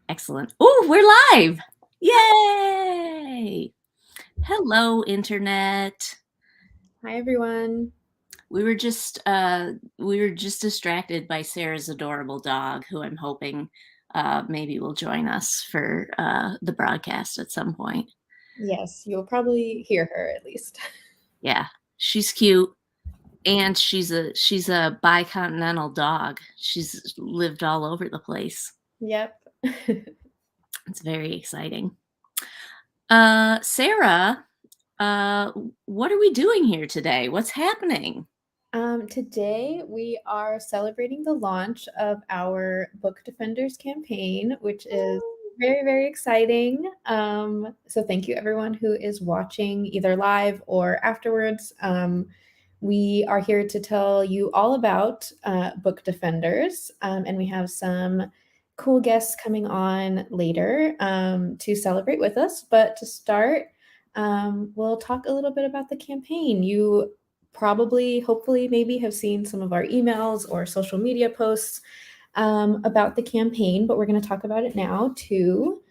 Excellent. Oh, we're live. Yay. Hello, Internet. Hi, everyone. We were just distracted by Sarah's adorable dog, who I'm hoping maybe will join us for the broadcast at some point. Yes, you'll probably hear her at least. Yeah, she's cute. And she's a bicontinental dog. She's lived all over the place. Yep. It's very exciting. Sarah, what are we doing here today? What's happening? Today we are celebrating the launch of our Book Defenders campaign, which is very, very exciting. So thank you everyone who is watching either live or afterwards. We are here to tell you all about Book Defenders, and we have some cool guests coming on later to celebrate with us. But to start, we'll talk a little bit about the campaign. You probably, hopefully, maybe have seen some of our emails or social media posts about the campaign, but we're going to talk about it now too.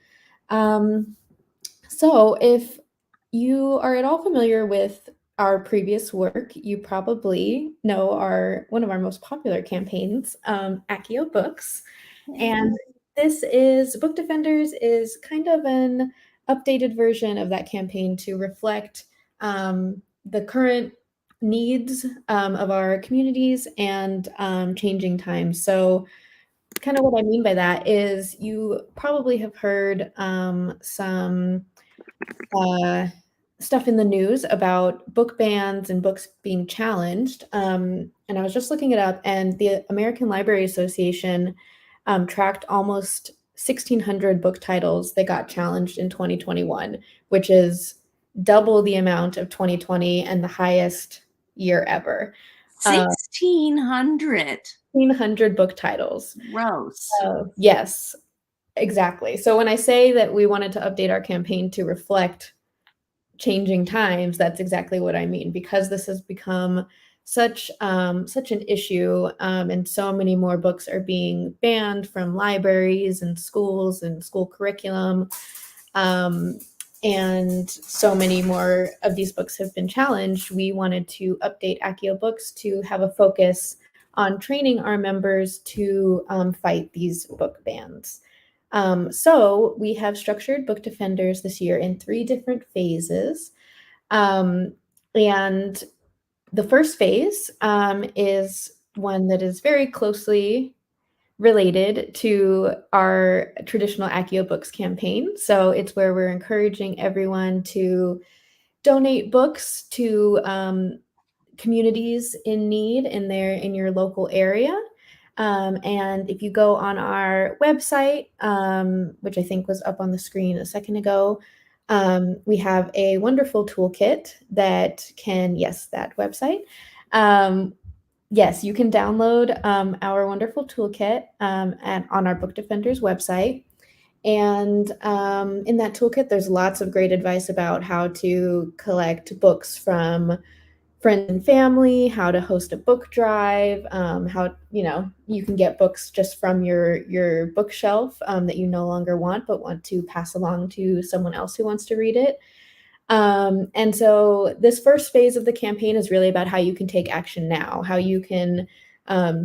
So if you are at all familiar with our previous work, you probably know one of our most popular campaigns, Accio Books. And this is Book Defenders is kind of an updated version of that campaign to reflect the current needs of our communities and changing times. So kind of what I mean by that is you probably have heard some stuff in the news about book bans and books being challenged. And I was just looking it up, and the American Library Association tracked almost 1,600 book titles that got challenged in 2021, which is double the amount of 2020 and the highest year ever. 1,600. 1,600 book titles. Gross. Yes, exactly. So when I say that we wanted to update our campaign to reflect changing times, that's exactly what I mean, because this has become such an issue, and so many more books are being banned from libraries and schools and school curriculum, and so many more of these books have been challenged. We wanted to update Accio Books to have a focus on training our members to fight these book bans. So we have structured Book Defenders this year in 3 different phases. And the first phase is one that is very closely related to our traditional Accio Books campaign. So it's where we're encouraging everyone to donate books to communities in need in your local area. And if you go on our website, which I think was up on the screen a second ago, we have a wonderful toolkit that can, yes, that website. Yes, you can download our wonderful toolkit on our Book Defenders website. And in that toolkit, there's lots of great advice about how to collect books from friends and family, how to host a book drive, how you can get books just from your bookshelf that you no longer want but want to pass along to someone else who wants to read it. And so this first phase of the campaign is really about how you can take action now, how you can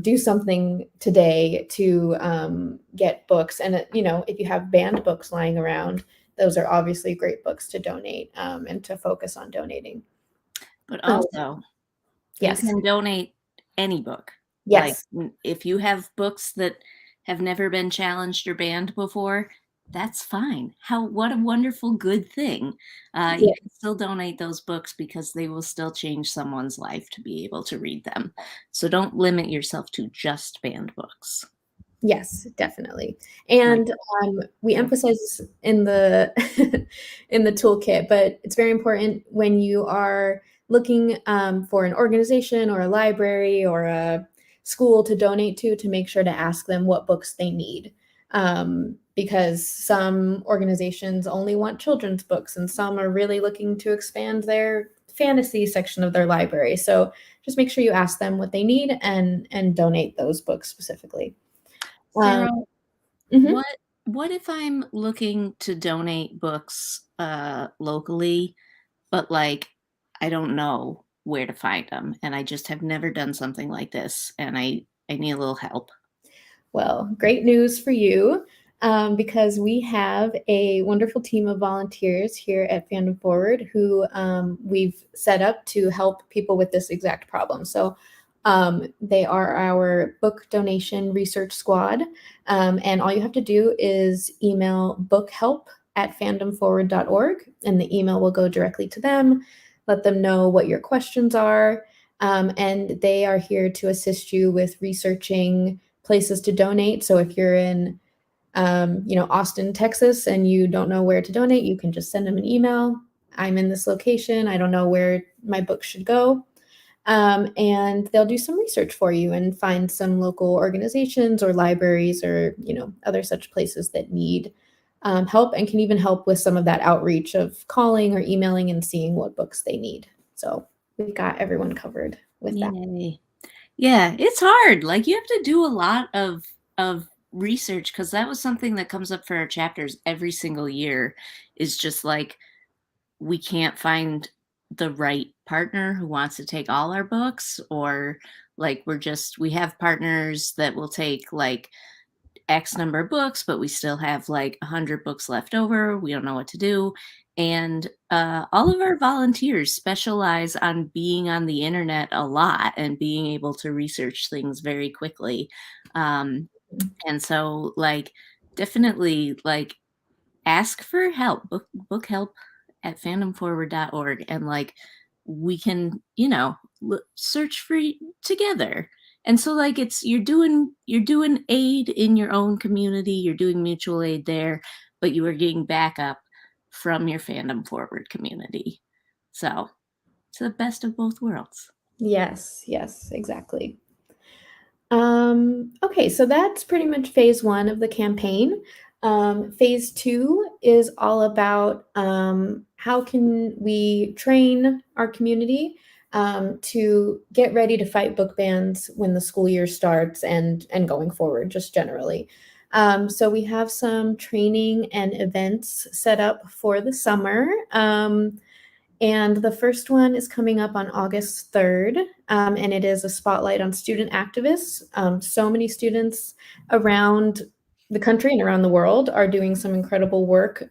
do something today to get books. And if you have banned books lying around, those are obviously great books to donate and to focus on donating. But also, yes, you can donate any book. Yes. Like if you have books that have never been challenged or banned before, that's fine. What a wonderful good thing. You can still donate those books because they will still change someone's life to be able to read them. So don't limit yourself to just banned books. Yes, definitely. And we emphasize this in the in the toolkit, but it's very important when you are looking for an organization or a library or a school to donate to make sure to ask them what books they need. Because some organizations only want children's books and some are really looking to expand their fantasy section of their library. So just make sure you ask them what they need and donate those books specifically. Sarah, what if I'm looking to donate books locally, but like I don't know where to find them and I just have never done something like this and I need a little help. Well, great news for you, because we have a wonderful team of volunteers here at Fandom Forward who we've set up to help people with this exact problem. So they are our book donation research squad. And all you have to do is email bookhelp@fandomforward.org, and the email will go directly to them. Let them know what your questions are. And they are here to assist you with researching places to donate. So if you're in, Austin, Texas, and you don't know where to donate, you can just send them an email. I'm in this location. I don't know where my book should go. And they'll do some research for you and find some local organizations or libraries or other such places that need help, and can even help with some of that outreach of calling or emailing and seeing what books they need. So we've got everyone covered with that. Yay. Yeah, it's hard. Like you have to do a lot of research because that was something that comes up for our chapters every single year is just like we can't find the right partner who wants to take all our books or like we have partners that will take like X number of books, but we still have like 100 books left over. We don't know what to do. And all of our volunteers specialize on being on the internet a lot and being able to research things very quickly. Um, and so, like, definitely, like, ask for help, book help at fandomforward.org, and like we can, search for together. And so like it's you're doing aid in your own community, you're doing mutual aid there, but you are getting backup from your fandom forward community. So it's the best of both worlds. Yes, yes, exactly. Okay, so that's pretty much phase one of the campaign. Phase two is all about how can we train our community to get ready to fight book bans when the school year starts and going forward, just generally. So we have some training and events set up for the summer. And the first one is coming up on August 3rd, and it is a spotlight on student activists. So many students around the country and around the world are doing some incredible work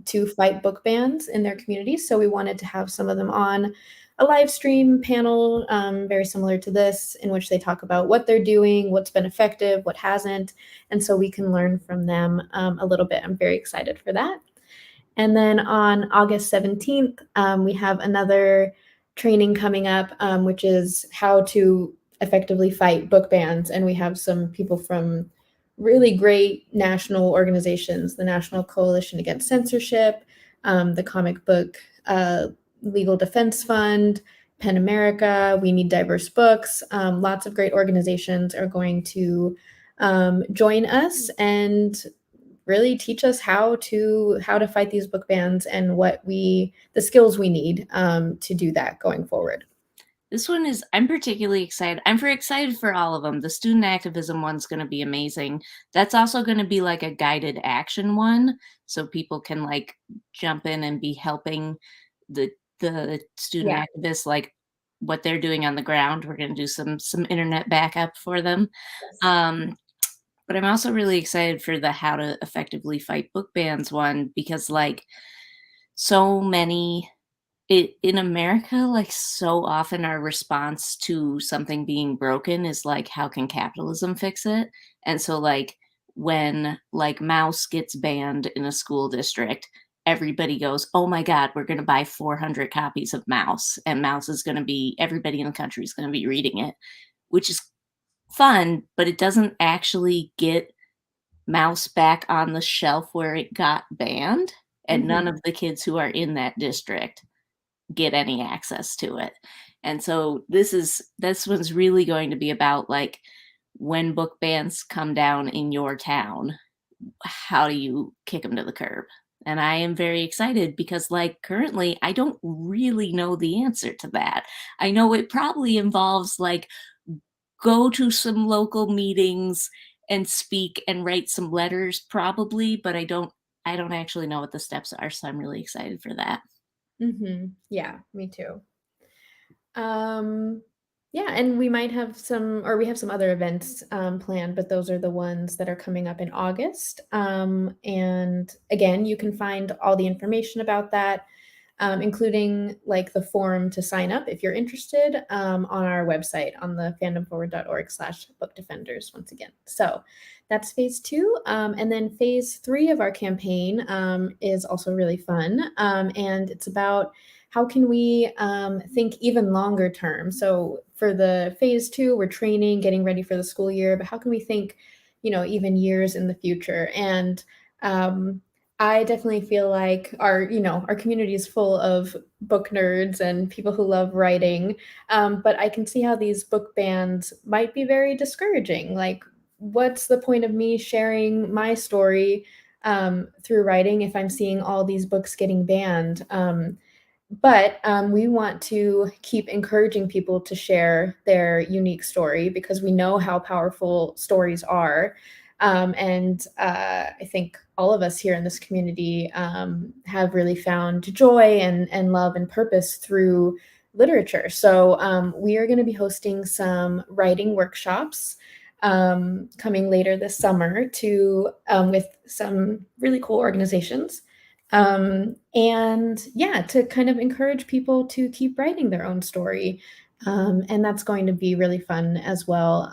to fight book bans in their communities. So we wanted to have some of them on a live stream panel, very similar to this, in which they talk about what they're doing, what's been effective, what hasn't, and so we can learn from them a little bit. I'm very excited for that. And then on August 17th, we have another training coming up, which is how to effectively fight book bans. And we have some people from really great national organizations, the National Coalition Against Censorship, the Comic Book Legal Defense Fund, PEN America, We Need Diverse Books. Lots of great organizations are going to join us and really teach us how to fight these book bans and the skills we need to do that going forward. This one is I'm particularly excited. I'm very excited for all of them. The student activism one's going to be amazing. That's also going to be like a guided action one so people can like jump in and be helping the student Yeah. activists like what they're doing on the ground. We're going to do some internet backup for them. Yes. Um but I'm also really excited for the how to effectively fight book bans one because like so many in America, like, so often our response to something being broken is, like, "How can capitalism fix it?" And so, like, when, like, Mouse gets banned in a school district, everybody goes, "Oh my god, we're gonna buy 400 copies of Mouse, and Mouse is gonna be everybody in the country is gonna be reading it," which is fun, but it doesn't actually get Mouse back on the shelf where it got banned, and none Mhm. of the kids who are in that district get any access to it. And so this one's really going to be about like when book bans come down in your town, how do you kick them to the curb? And I am very excited because like currently I don't really know the answer to that. I know it probably involves like go to some local meetings and speak and write some letters probably, but I don't actually know what the steps are, so I'm really excited for that. Yeah, me too. Um, yeah, and we might have some, or we have some other events planned, but those are the ones that are coming up in August. And again, you can find all the information about that, including like the form to sign up if you're interested, on our website on the fandomforward.org/book defenders once again. So that's phase two. And then phase three of our campaign is also really fun. And it's about how can we think even longer term. So for the phase two, we're training, getting ready for the school year, but how can we think, even years in the future? And um, I definitely feel like our community is full of book nerds and people who love writing. But I can see how these book bans might be very discouraging. Like, what's the point of me sharing my story through writing if I'm seeing all these books getting banned? But we want to keep encouraging people to share their unique story because we know how powerful stories are. And I think all of us here in this community have really found joy and love and purpose through literature. So we are going to be hosting some writing workshops coming later this summer to with some really cool organizations. And yeah, to kind of encourage people to keep writing their own story. And that's going to be really fun as well.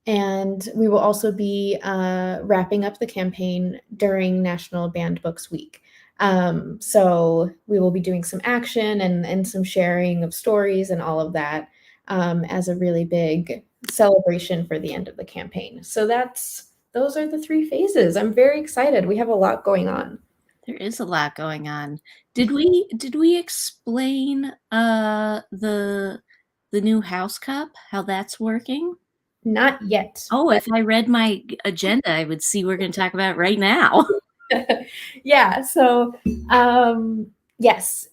And we will also be wrapping up the campaign during National Banned Books Week. So we will be doing some action and some sharing of stories and all of that as a really big celebration for the end of the campaign. So those are the three phases. I'm very excited. We have a lot going on. There is a lot going on. Did we explain the new house cup, how that's working? Not yet, Oh, but if I read my agenda, I would see we're going to talk about right now. yeah. So, yes,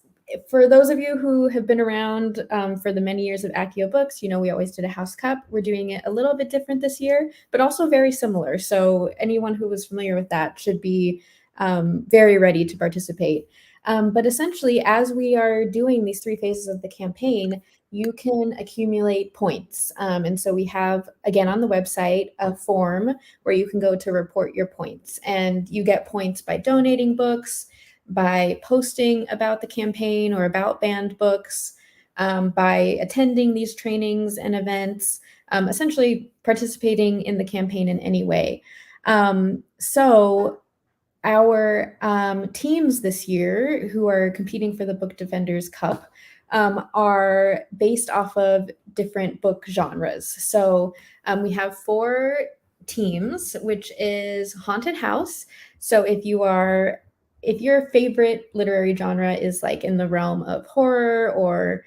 for those of you who have been around for the many years of Accio Books, we always did a house cup. We're doing it a little bit different this year, but also very similar. So, anyone who was familiar with that should be very ready to participate. But essentially, as we are doing these three phases of the campaign, you can accumulate points. And so we have, again, on the website, a form where you can go to report your points. And you get points by donating books, by posting about the campaign or about banned books, by attending these trainings and events, essentially participating in the campaign in any way. So our teams this year who are competing for the Book Defenders Cup are based off of different book genres. So we have 4 teams, which is haunted house. So if your favorite literary genre is like in the realm of horror or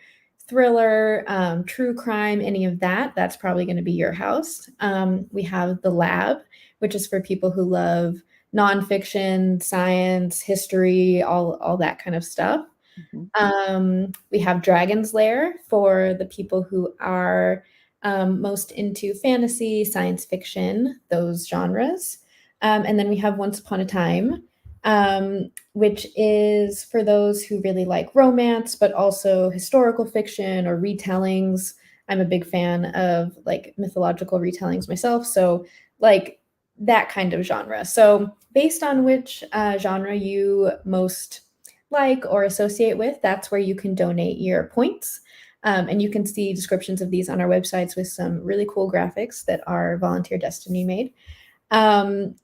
thriller, true crime, any of that, that's probably going to be your house. We have the lab, which is for people who love nonfiction, science, history, all that kind of stuff. We have Dragon's Lair for the people who are most into fantasy, science fiction, those genres. And then we have Once Upon a Time, which is for those who really like romance, but also historical fiction or retellings. I'm a big fan of like mythological retellings myself. So, like that kind of genre. So, based on which genre you most like or associate with, that's where you can donate your points. And you can see descriptions of these on our websites with some really cool graphics that our Volunteer Destiny made. And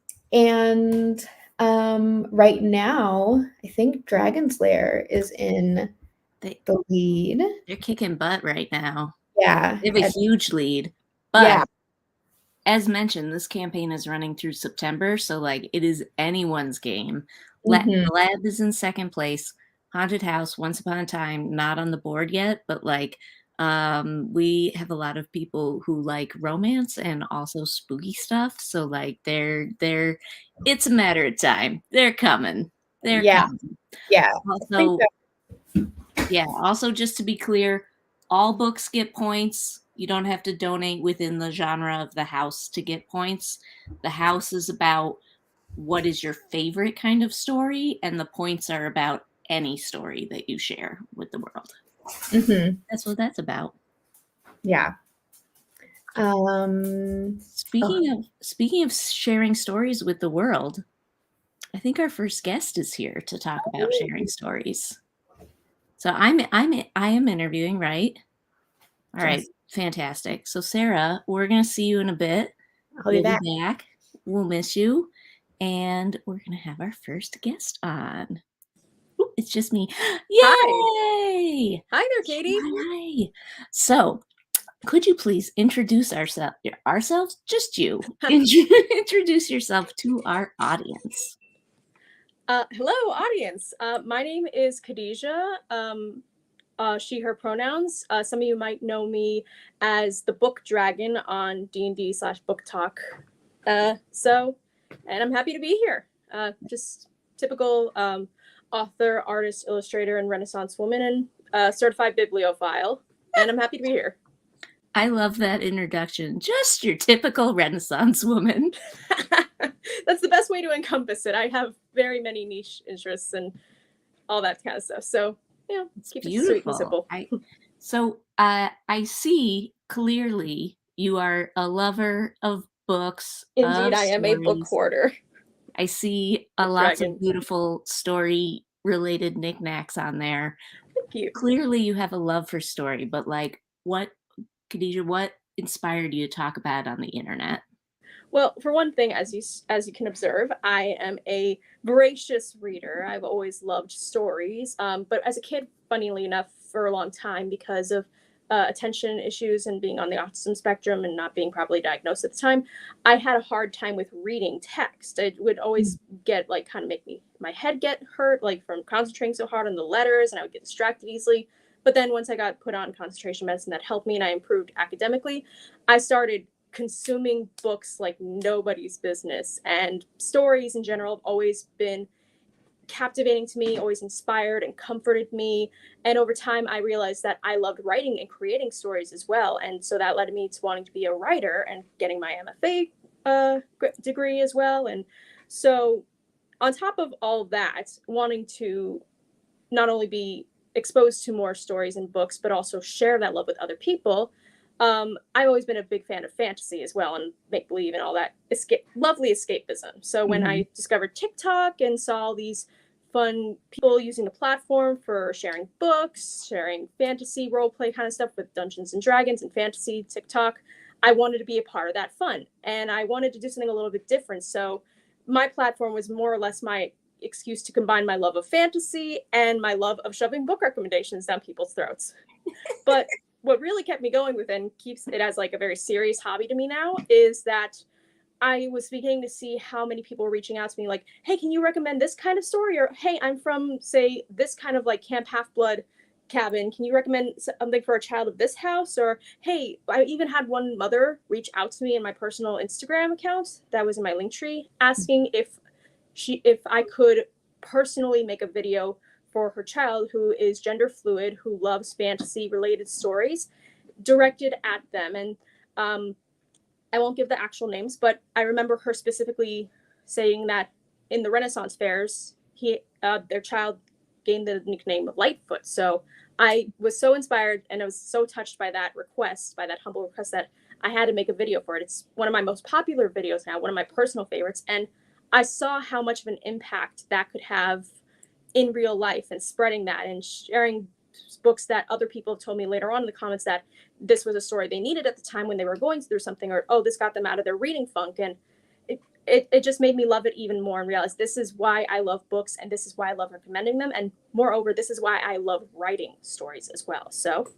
right now, I think Dragon's Lair is in They, the lead. they're kicking butt right now. Yeah. They have a huge lead. But Yeah. as mentioned, this campaign is running through September, so like it is anyone's game. Mhm. The lab is in second place. Haunted House, Once Upon a Time, not on the board yet, but like we have a lot of people who like romance and also spooky stuff. So like they're it's a matter of time. They're coming. They're Yeah. coming. Yeah. I think Also, yeah, also just to be clear, all books get points. You don't have to donate within the genre of the house to get points. The house is about what is your favorite kind of story, and the points are about any story that you share with the world. Mm-hmm. That's what that's about. Yeah. Oh, Speaking of sharing stories with the world, I think our first guest is here to talk about sharing stories. So I am interviewing, right? All right, yes, fantastic. So Sarah, we're gonna see you in a bit. I'll be You'll back. be back. We'll miss you, and we're gonna have our first guest on. Ooh, it's just me. Hi. Yay! Hi there, Katie. Hi. So, could you please introduce ourselves? Just you. Introduce yourself to our audience. Hello, audience. My name is Khadijah. She, her pronouns. Some of you might know me as the Book Dragon on D&D/Book Talk. And I'm happy to be here. Just typical author, artist, illustrator, and Renaissance woman, and certified bibliophile. And I'm happy to be here. I love that introduction. Just your typical Renaissance woman. That's the best way to encompass it. I have very many niche interests and all that kind of stuff. So yeah, It's keep it beautiful. sweet and simple. I see clearly you are a lover of books, Indeed, of I am a book stories. hoarder. I see lots of beautiful story related knickknacks on there. Thank you. Clearly you have a love for story, but like what, Khadijah, what inspired you to talk about it on the internet? Well, for one thing, as you can observe, I am a voracious reader. I've always loved stories, but as a kid, funnily enough, for a long time, because of attention issues and being on the autism spectrum and not being properly diagnosed at the time, I had a hard time with reading text. It would always get like kind of make my head get hurt, like from concentrating so hard on the letters, and I would get distracted easily. But then once I got put on concentration medicine that helped me and I improved academically, I started consuming books like nobody's business, and stories in general have always been captivating to me, always inspired and comforted me. And over time I realized that I loved writing and creating stories as well, and so that led me to wanting to be a writer and getting my MFA degree as well. And so on top of all that, wanting to not only be exposed to more stories and books, but also share that love with other people. I've always been a big fan of fantasy as well, and make believe and all that lovely escapism. So when I discovered TikTok and saw all these fun people using the platform for sharing books, sharing fantasy role play kind of stuff with Dungeons and Dragons and fantasy TikTok, I wanted to be a part of that fun, and I wanted to do something a little bit different. So my platform was more or less my excuse to combine my love of fantasy and my love of shoving book recommendations down people's throats. But what really kept me going with and keeps it as like a very serious hobby to me now is that I was beginning to see how many people were reaching out to me like, hey, can you recommend this kind of story? Or, hey, I'm from, say, this kind of like Camp Half-Blood cabin. Can you recommend something for a child of this house? Or, hey, I even had one mother reach out to me in my personal Instagram account that was in my link tree asking if I could personally make a video for her child who is gender fluid, who loves fantasy related stories, directed at them. And I won't give the actual names, but I remember her specifically saying that in the Renaissance fairs, their child gained the nickname Lightfoot. So I was so inspired and I was so touched by that request, by that humble request, that I had to make a video for it. It's one of my most popular videos now, one of my personal favorites. And I saw how much of an impact that could have in real life, and spreading that and sharing books that other people have told me later on in the comments that this was a story they needed at the time when they were going through something, or, oh, this got them out of their reading funk. And it just made me love it even more and realize this is why I love books, and this is why I love recommending them. And moreover, this is why I love writing stories as well. So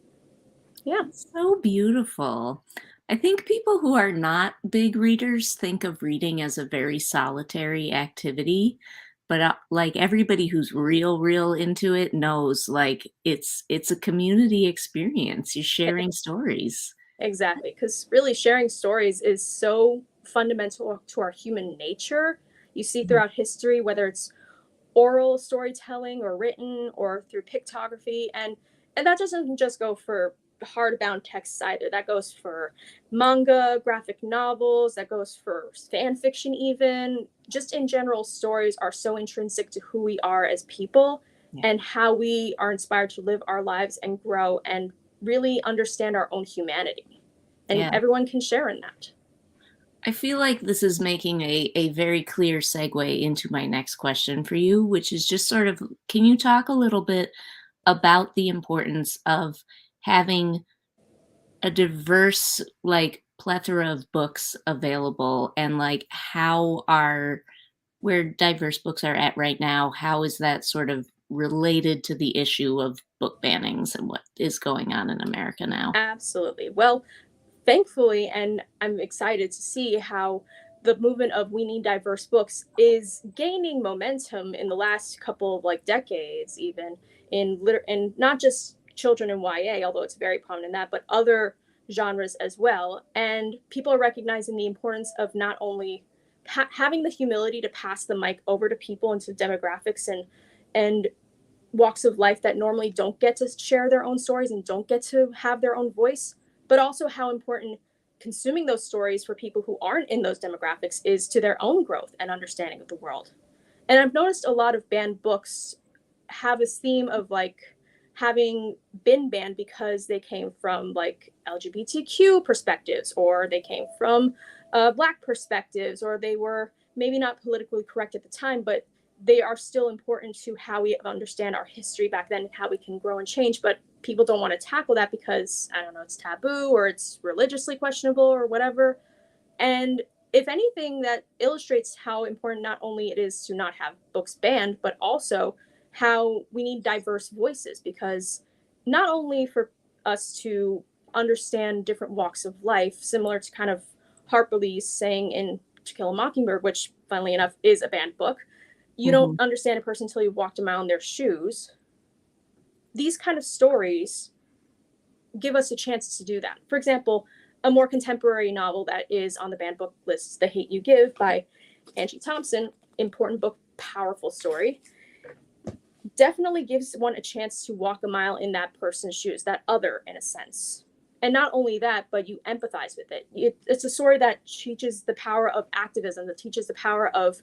yeah. So beautiful. I think people who are not big readers think of reading as a very solitary activity, but like everybody who's real into it knows like it's a community experience. You're sharing stories. Exactly, because really sharing stories is so fundamental to our human nature. You see throughout history, whether it's oral storytelling or written or through pictography, and that doesn't just go for hardbound texts either. That goes for manga, graphic novels, that goes for fan fiction even. Just in general, stories are so intrinsic to who we are as people Yeah. and how we are inspired to live our lives and grow and really understand our own humanity. And Yeah. everyone can share in that. I feel like this is making a very clear segue into my next question for you, which is just sort of, can you talk a little bit about the importance of having a diverse, like, plethora of books available, and like where diverse books are at right now, how is that sort of related to the issue of book bannings and what is going on in America now? Absolutely. Well, thankfully, and I'm excited to see how the movement of we need diverse books is gaining momentum in the last couple of like decades, even in not just children and YA, although it's very prominent in that, but other genres as well. And people are recognizing the importance of not only having the humility to pass the mic over to people into demographics and walks of life that normally don't get to share their own stories and don't get to have their own voice, but also how important consuming those stories for people who aren't in those demographics is to their own growth and understanding of the world. And I've noticed a lot of banned books have this theme of like having been banned because they came from like LGBTQ perspectives, or they came from Black perspectives, or they were maybe not politically correct at the time, but they are still important to how we understand our history back then and how we can grow and change. But people don't want to tackle that because, I don't know, it's taboo or it's religiously questionable or whatever. And if anything, that illustrates how important not only it is to not have books banned, but also how we need diverse voices, because not only for us to understand different walks of life, similar to kind of Harper Lee's saying in To Kill a Mockingbird, which funnily enough is a banned book, you don't Mhm. understand a person until you've walked a mile in their shoes. These kind of stories give us a chance to do that. For example, a more contemporary novel that is on the banned book list is The Hate You Give by Angie Thompson. Important book, powerful story. Definitely gives one a chance to walk a mile in that person's shoes, that other in a sense. And not only that, but you empathize with it. It's a story that teaches the power of activism, that teaches the power of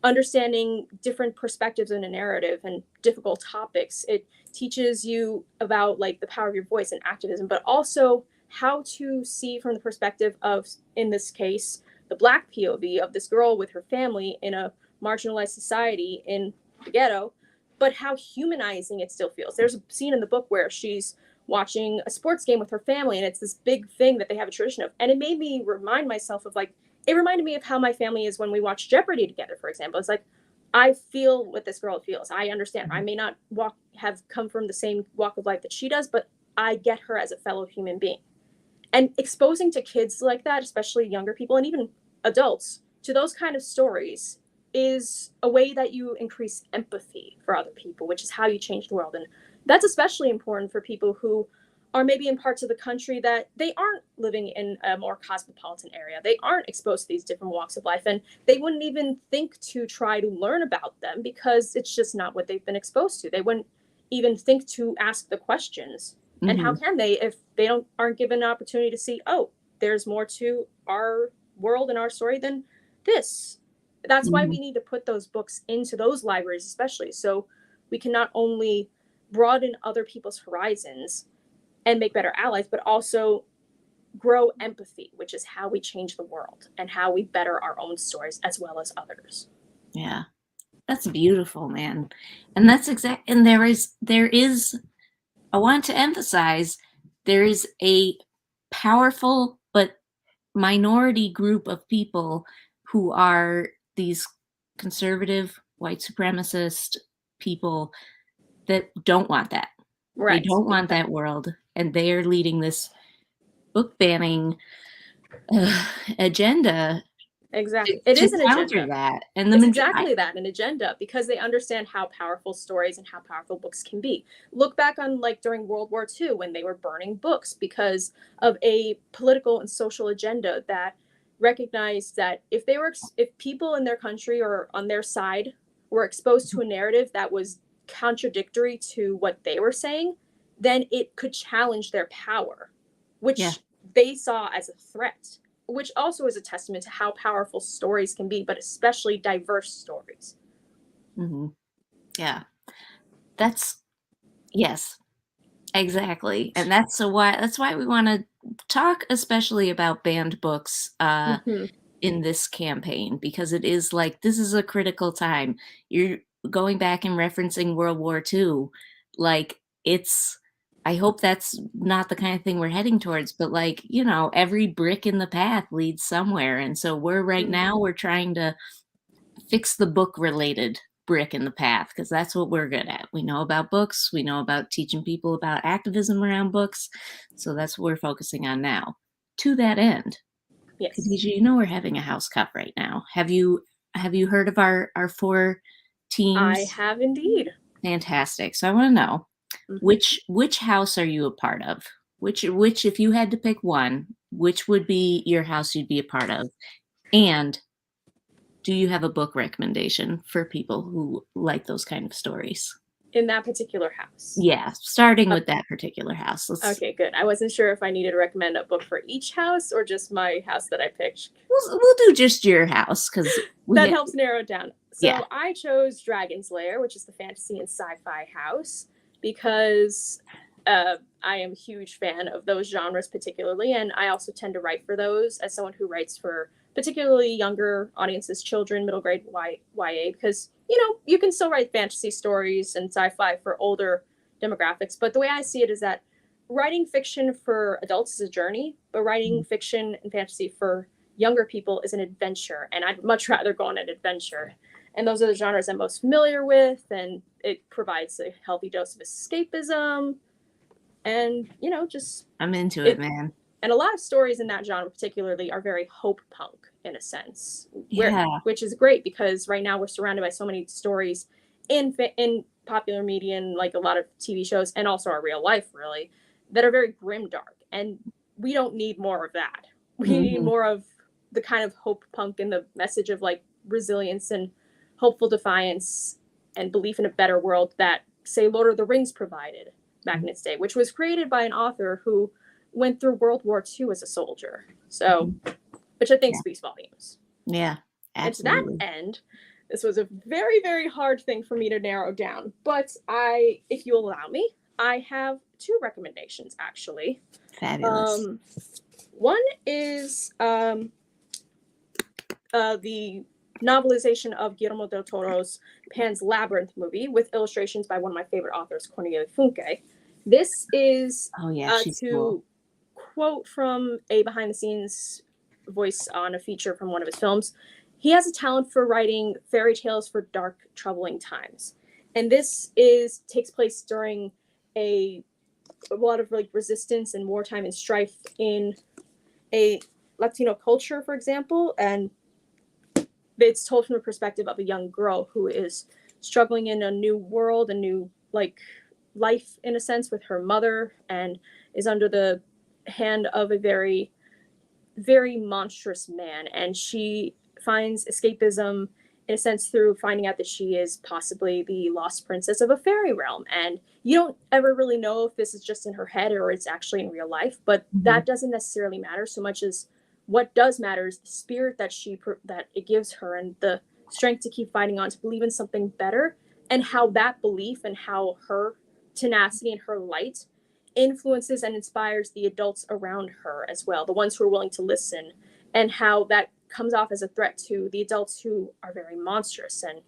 understanding different perspectives in a narrative and difficult topics. It teaches you about like the power of your voice and activism, but also how to see from the perspective of, in this case, the Black POV of this girl with her family in a marginalized society in the ghetto, but how humanizing it still feels. There's a scene in the book where she's watching a sports game with her family, and it's this big thing that they have a tradition of. And it made me remind myself of like, it reminded me of how my family is when we watch Jeopardy together, for example. It's like, I feel what this girl feels. I understand. I may not have come from the same walk of life that she does, but I get her as a fellow human being. And exposing to kids like that, especially younger people and even adults, to those kind of stories is a way that you increase empathy for other people, which is how you change the world. And that's especially important for people who are maybe in parts of the country that they aren't living in a more cosmopolitan area. They aren't exposed to these different walks of life, and they wouldn't even think to try to learn about them because it's just not what they've been exposed to. They wouldn't even think to ask the questions. And how Mhm. can they if they aren't given an opportunity to see, oh, there's more to our world and our story than this. That's why we Mhm. need to put those books into those libraries, especially so we can not only broaden other people's horizons and make better allies, but also grow empathy, which is how we change the world and how we better our own stories as well as others. Yeah. That's beautiful, man. And that's exact and there is I want to emphasize there is a powerful but minority group of people who are these conservative white supremacist people that don't want that. They Right. don't want that Exactly. world, and they are leading this book banning agenda Exactly. It to is an counter agenda. that. And the It's major exactly that, an agenda, because they understand how powerful stories and how powerful books can be. Look back on like during World War II when they were burning books because of a political and social agenda that recognized that if people in their country or on their side were exposed to a narrative that was contradictory to what they were saying, then it could challenge their power, which Yeah. they saw as a threat, which also is a testament to how powerful stories can be, but especially diverse stories. Hmm. Yeah. That's yes, exactly. And that's why we want to talk especially about banned books Mm-hmm. in this campaign, because it is like this is a critical time. You're going back and referencing World War II. Like it's I hope that's not the kind of thing we're heading towards, but like, every brick in the path leads somewhere. And so we're trying to fix the book related brick in the path because that's what we're good at. We know about books, we know about teaching people about activism around books. So that's what we're focusing on now. To that end, Yes, Khadijah, we're having a house cup right now. Have you heard of our four I teams? have indeed. Fantastic. So I want to know Mhm. which house are you a part of? Which if you had to pick one, which would be your house you'd be a part of? And do you have a book recommendation for people who like those kind of stories? In that particular house. Yeah, starting with Okay. that particular house. Okay, good. I wasn't sure if I needed to recommend a book for each house or just my house that I picked. We'll do just your house because That helps narrow it down. yeah. So I chose Dragon's Lair, which is the fantasy and sci-fi house, because I am a huge fan of those genres particularly, and I also tend to write for those as someone who writes for particularly younger audiences, children, middle grade YA, because you can still write fantasy stories and sci-fi for older demographics. But the way I see it is that writing fiction for adults is a journey, but writing fiction and fantasy for younger people is an adventure, and I'd much rather go on an adventure. And those are the genres I'm most familiar with, and it provides a healthy dose of escapism, and just I'm into it, it. man. And a lot of stories in that genre, particularly, are very hope punk in a sense, Yeah. which is great because right now we're surrounded by so many stories in popular media and like a lot of TV shows, and also our real life, really, that are very grim dark, and we don't need more of that. We need Mhm. more of the kind of hope punk and the message of like resilience and hopeful defiance and belief in a better world that, say, Lord of the Rings provided back in its day, which was created by an author who went through World War II as a soldier. So, which I think Yeah. speaks volumes. Yeah, And to that absolutely. end, this was a very, very hard thing for me to narrow down. But if you allow me, I have two recommendations actually. Fabulous. One is the novelization of Guillermo del Toro's Pan's Labyrinth movie with illustrations by one of my favorite authors, Cornelia Funke. This is Oh yeah, she's cool. to quote from a behind the scenes voice on a feature from one of his films. He has a talent for writing fairy tales for dark, troubling times. And this takes place during a lot of like resistance and wartime and strife in a Latino culture, for example, and it's told from the perspective of a young girl who is struggling in a new world, a new like life in a sense with her mother, and is under the hand of a very, very monstrous man. And she finds escapism in a sense through finding out that she is possibly the lost princess of a fairy realm. And you don't ever really know if this is just in her head or it's actually in real life, but that doesn't necessarily matter so much as what does matter is the spirit that it gives her and the strength to keep fighting on, to believe in something better, and how that belief and how her tenacity and her light influences and inspires the adults around her as well, the ones who are willing to listen, and how that comes off as a threat to the adults who are very monstrous. And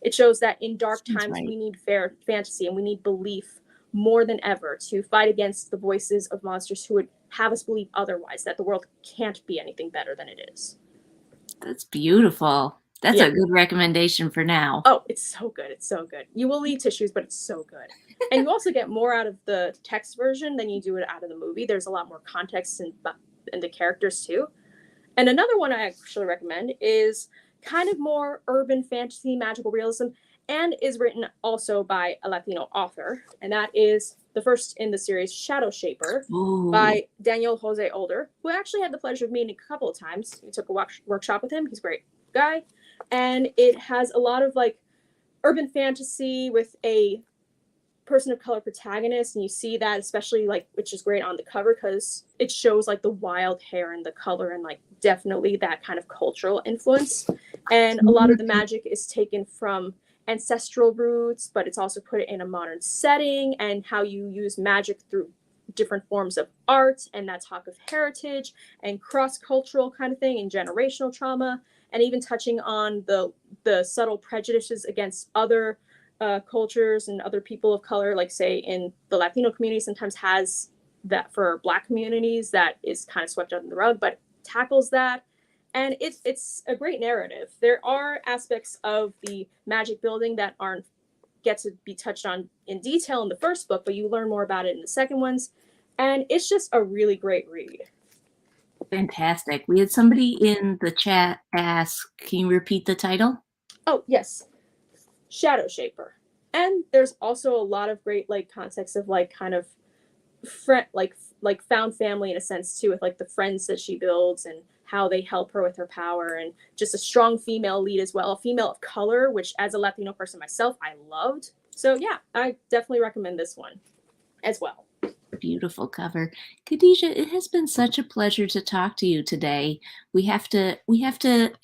it shows that in dark She's times right. we need fair fantasy and we need belief more than ever to fight against the voices of monsters who would have us believe otherwise, that the world can't be anything better than it is. That's beautiful. That's Yeah. a good recommendation for now. Oh, it's so good. It's so good. You will need tissues, but it's so good. And you also get more out of the text version than you do it out of the movie. There's a lot more context in the characters too. And another one I actually recommend is kind of more urban fantasy, magical realism, and is written also by a Latino author. And that is the first in the series, Shadow Shaper, Ooh. by Daniel Jose Older, who I actually had the pleasure of meeting a couple of times. We took a workshop with him. He's a great guy. And it has a lot of like urban fantasy with a person of color protagonist, and you see that, especially like, which is great on the cover because it shows like the wild hair and the color and like definitely that kind of cultural influence. And a lot of the magic is taken from ancestral roots, but it's also put in a modern setting, and how you use magic through different forms of art and that talk of heritage and cross-cultural kind of thing and generational trauma, and even touching on the subtle prejudices against other cultures and other people of color, like say in the Latino community sometimes has that for Black communities that is kind of swept under the rug, but tackles that. And it's a great narrative. There are aspects of the magic building that aren't get to be touched on in detail in the first book, but you learn more about it in the second ones. And it's just a really great read. Fantastic. We had somebody in the chat ask, can you repeat the title? Oh, yes. Shadow Shaper. And there's also a lot of great like context of like kind of like found family in a sense too, with like the friends that she builds and how they help her with her power, and just a strong female lead as well, a female of color, which as a Latino person myself, I loved. So yeah, I definitely recommend this one as well. Beautiful cover. Khadijah, it has been such a pleasure to talk to you today. We have to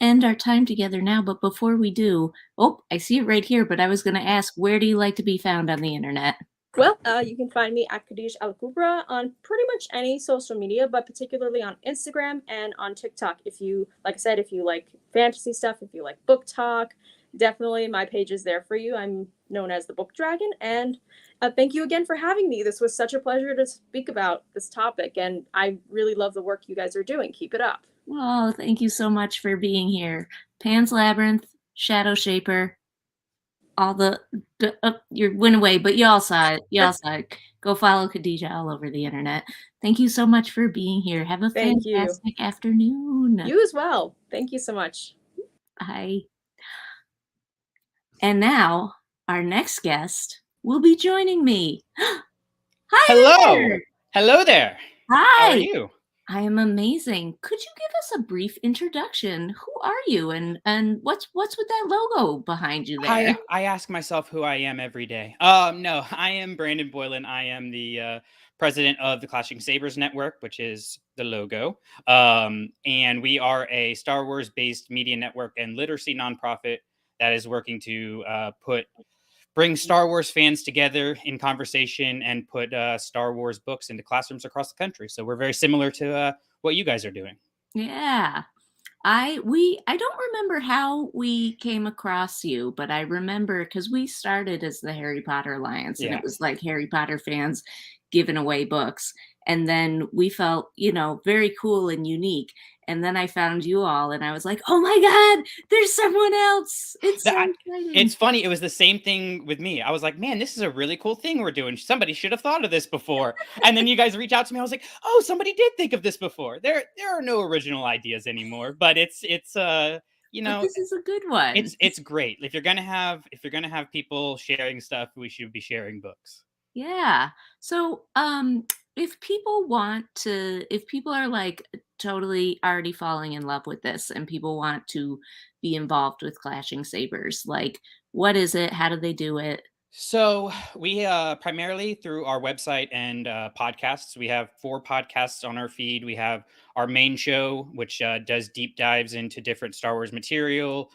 end our time together now, but before we do, oh, I see it right here, but I was going to ask, where do you like to be found on the internet? Well, you can find me at Khadijah Al Kubra on pretty much any social media, but particularly on Instagram and on TikTok. If you, like I said, if you like fantasy stuff, if you like book talk, definitely my page is there for you. I'm known as the Book Dragon. And thank you again for having me. This was such a pleasure to speak about this topic, and I really love the work you guys are doing. Keep it up. Oh, thank you so much for being here. Pan's Labyrinth, Shadow Shaper, all the you went away, but you all saw it. You all saw it. Go follow Khadijah all over the internet. Thank you so much for being here. Have a fantastic afternoon. You as well. Thank you so much. Bye. And now our next guest will be joining me. Hi. Hello. There. Hello there. Hi. How are you? I am amazing. Could you give us a brief introduction? Who are you, and what's with that logo behind you there? I ask myself who I am every day. No, I am Brandon Boylan. I am the president of the Clashing Sabers Network, which is the logo. And we are a Star Wars based media network and literacy nonprofit that is working to bring Star Wars fans together in conversation and put Star Wars books into classrooms across the country. So we're very similar to what you guys are doing. Yeah. I don't remember how we came across you, but I remember because we started as the Harry Potter Alliance, and it was like Harry Potter fans giving away books. And then we felt, very cool and unique. And then I found you all, and I was like, oh my God, there's someone else. It's so exciting. It's funny. It was the same thing with me. I was like, man, this is a really cool thing we're doing. Somebody should have thought of this before. And then you guys reach out to me. I was like, oh, somebody did think of this before. There are no original ideas anymore, but it's but this is a good one. It's great. If you're gonna have people sharing stuff, we should be sharing books. Yeah. So, if people are like totally already falling in love with this, and people want to be involved with Clashing Sabers, like, what is it? How do they do it? So we primarily through our website and podcasts. We have 4 podcasts on our feed. We have our main show, which does deep dives into different Star Wars material.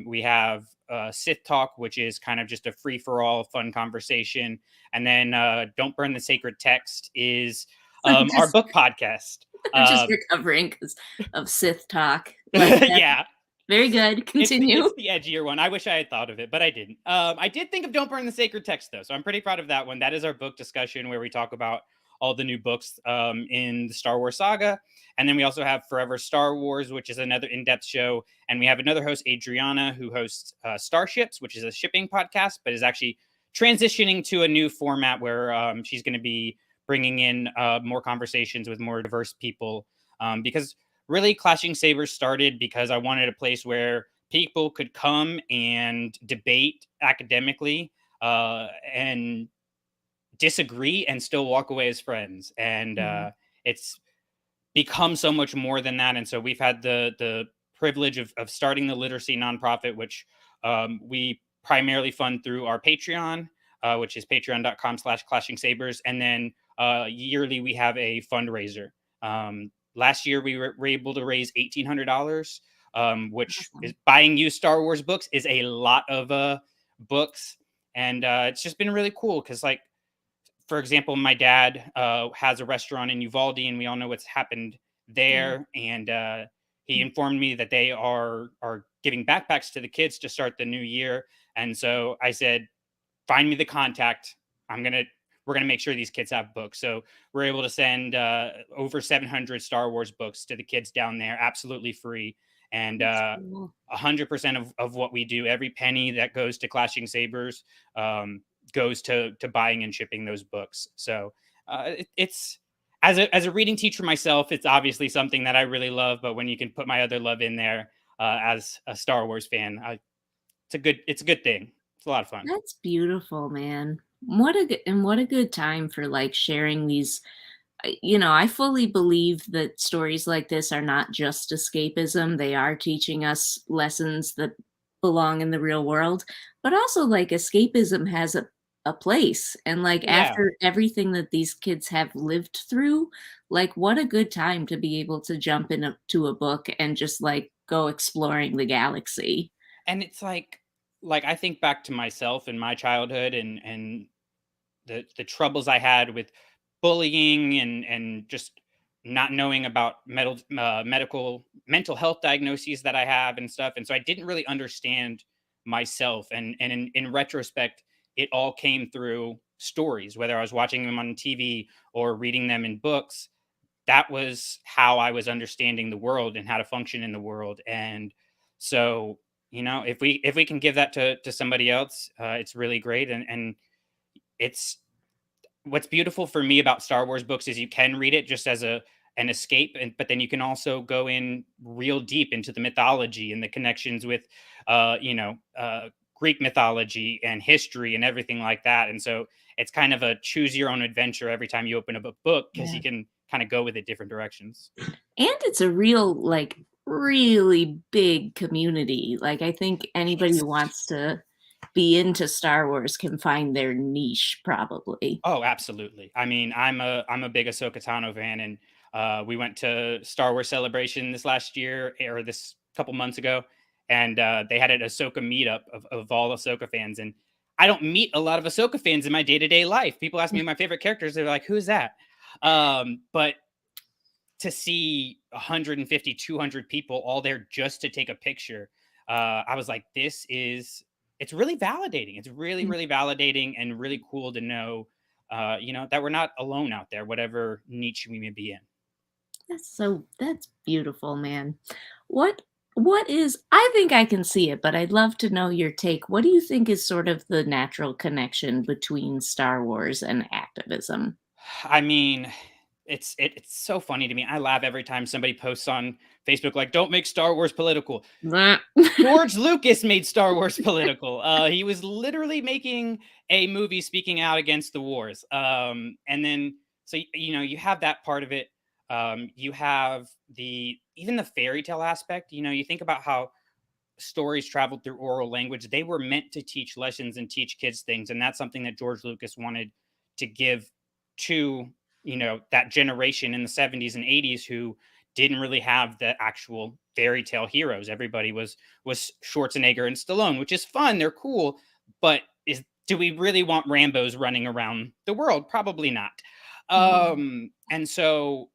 We have Sith Talk, which is kind of just a free-for-all fun conversation. And then Don't Burn the Sacred Text is our book podcast. I'm just recovering because of Sith Talk. Yeah. Very good. Continue. It's the edgier one. I wish I had thought of it, but I didn't. I did think of Don't Burn the Sacred Text, though, so I'm pretty proud of that one. That is our book discussion where we talk about all the new books in the Star Wars saga. And then we also have Forever Star Wars, which is another in-depth show. And we have another host, Adriana, who hosts Starships, which is a shipping podcast, but is actually transitioning to a new format where she's going to be bringing in more conversations with more diverse people because really Clashing Sabers started because I wanted a place where people could come and debate academically and disagree and still walk away as friends. And it's become so much more than that. And so we've had the privilege of starting the literacy nonprofit, which we primarily fund through our Patreon. which is patreon.com/clashing sabers. And then yearly we have a fundraiser. Last year we were able to raise $1,800, which is buying used Star Wars books is a lot of books. And it's just been really cool because, like, for example, my dad has a restaurant in Uvalde, and we all know what's happened there. And he informed me that they are giving backpacks to the kids to start the new year. And so I said, find me the contact. We're gonna make sure these kids have books. So we're able to send over 700 Star Wars books to the kids down there, absolutely free. And 100% of what we do, every penny that goes to Clashing Sabers, goes to buying and shipping those books. So it's as a reading teacher myself, it's obviously something that I really love. But when you can put my other love in there as a Star Wars fan, it's a good thing. It's a lot of fun. That's beautiful, man. What a good time for like sharing these. I fully believe that stories like this are not just escapism. They are teaching us lessons that belong in the real world, but also like escapism has a place. And like Yeah. after everything that these kids have lived through, like what a good time to be able to jump into a book and just like go exploring the galaxy. And it's like I think back to myself in my childhood and the troubles I had with bullying and just not knowing about mental health diagnoses that I have and stuff. And so I didn't really understand myself. And in retrospect, it all came through stories, whether I was watching them on TV or reading them in books. That was how I was understanding the world and how to function in the world. And so, if we can give that to somebody else, it's really great. And it's what's beautiful for me about Star Wars books is you can read it just as an escape, but then you can also go in real deep into the mythology and the connections with Greek mythology and history and everything like that. And so it's kind of a choose your own adventure every time you open up a book, because you can kind of go with it different directions. And it's a real, like, really big community. Like, I think anybody who wants to be into Star Wars can find their niche, probably. Oh, absolutely. I mean, I'm a big Ahsoka Tano fan, and we went to Star Wars Celebration this last year or this couple months ago, and they had an Ahsoka meetup of all Ahsoka fans. And I don't meet a lot of Ahsoka fans in my day-to-day life. People ask me my favorite characters. They're like, who's that? But to see 150, 200 people all there just to take a picture, I was like, it's really validating. It's really, really validating and really cool to know, that we're not alone out there, whatever niche we may be in. That's beautiful, man. What I think I can see it, but I'd love to know your take. What do you think is sort of the natural connection between Star Wars and activism? I mean, it's so funny to me. I laugh every time somebody posts on Facebook like, "Don't make Star Wars political." George Lucas made Star Wars political. He was literally making a movie speaking out against the wars. And then, so you have that part of it. You have even the fairy tale aspect. You think about how stories traveled through oral language. They were meant to teach lessons and teach kids things, and that's something that George Lucas wanted to give to that generation in the 70s and 80s who didn't really have the actual fairy tale heroes. Everybody was Schwarzenegger and Stallone, which is fun. They're cool, but do we really want Rambos running around the world? Probably not. And so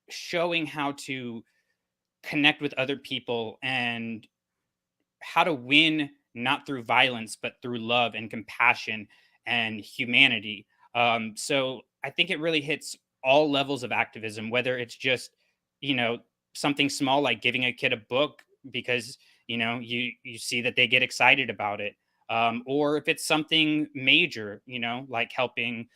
showing how to connect with other people and how to win not through violence but through love and compassion and humanity. So I think it really hits all levels of activism, whether it's just something small like giving a kid a book because you see that they get excited about it, or if it's something major, like helping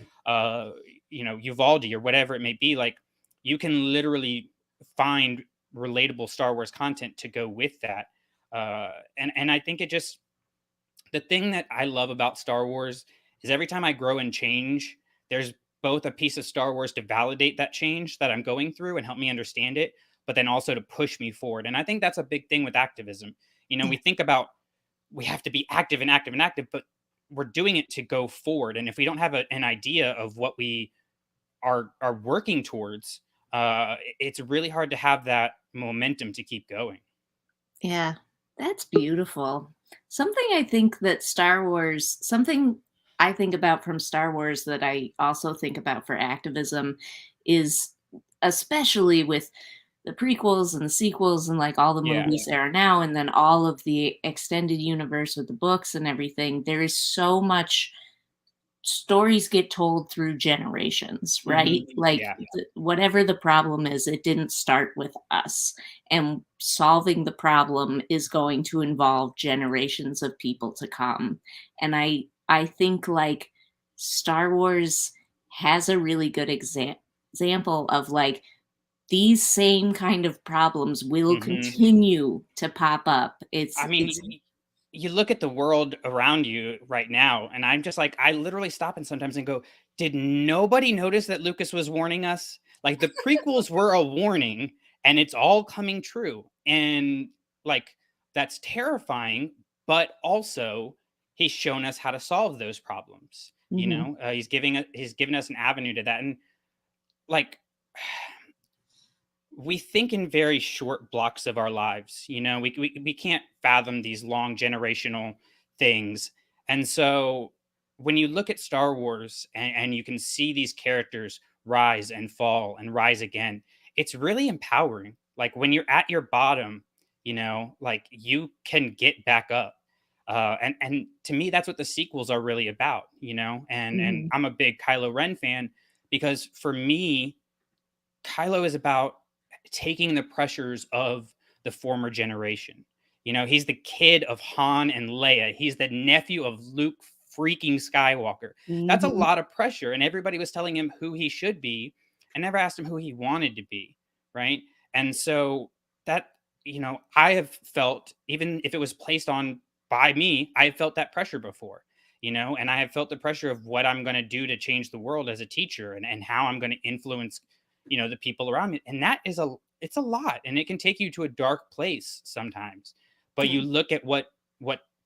Uvalde or whatever it may be. Like, you can literally find relatable Star Wars content to go with that. And I think the thing that I love about Star Wars is every time I grow and change, there's both a piece of Star Wars to validate that change that I'm going through and help me understand it, but then also to push me forward. And I think that's a big thing with activism. We think about we have to be active and active and active, but we're doing it to go forward. And if we don't have an idea of what we are working towards, it's really hard to have that momentum to keep going. Yeah, that's beautiful. Something I think that something I think about from Star Wars that I also think about for activism is, especially with the prequels and the sequels and like all the Yeah. movies there are now, and then all of the extended universe with the books and everything, there is so much stories get told through generations, right? Like Yeah. whatever the problem is, it didn't start with us. And solving the problem is going to involve generations of people to come. And I think like Star Wars has a really good example of like these same kind of problems will continue to pop up. I mean, you look at the world around you right now, and I'm just like, I literally stop and sometimes and go, did nobody notice that Lucas was warning us? Like the prequels were a warning, and it's all coming true. And like, that's terrifying, but also he's shown us how to solve those problems. You Mhm. know, he's given us an avenue to that. And like, we think in very short blocks of our lives. You know, we can't fathom these long generational things. And so when you look at Star Wars, and you can see these characters rise and fall and rise again, it's really empowering. Like when you're at your bottom, you know, like you can get back up. And to me, that's what the sequels are really about, you know. And Mhm. I'm a big Kylo Ren fan, because for me, Kylo is about taking the pressures of the former generation. You know, he's the kid of Han and Leia. He's the nephew of Luke freaking Skywalker. That's a Mhm. lot of pressure. And everybody was telling him who he should be and never asked him who he wanted to be. Right. And so that, you know, I have felt, even if it was placed on by me, I have felt that pressure before, you know, and I have felt the pressure of what I'm going to do to change the world as a teacher, and how I'm going to influence, you know, the people around me. And that is it's a lot, and it can take you to a dark place sometimes. But Yeah. you look at what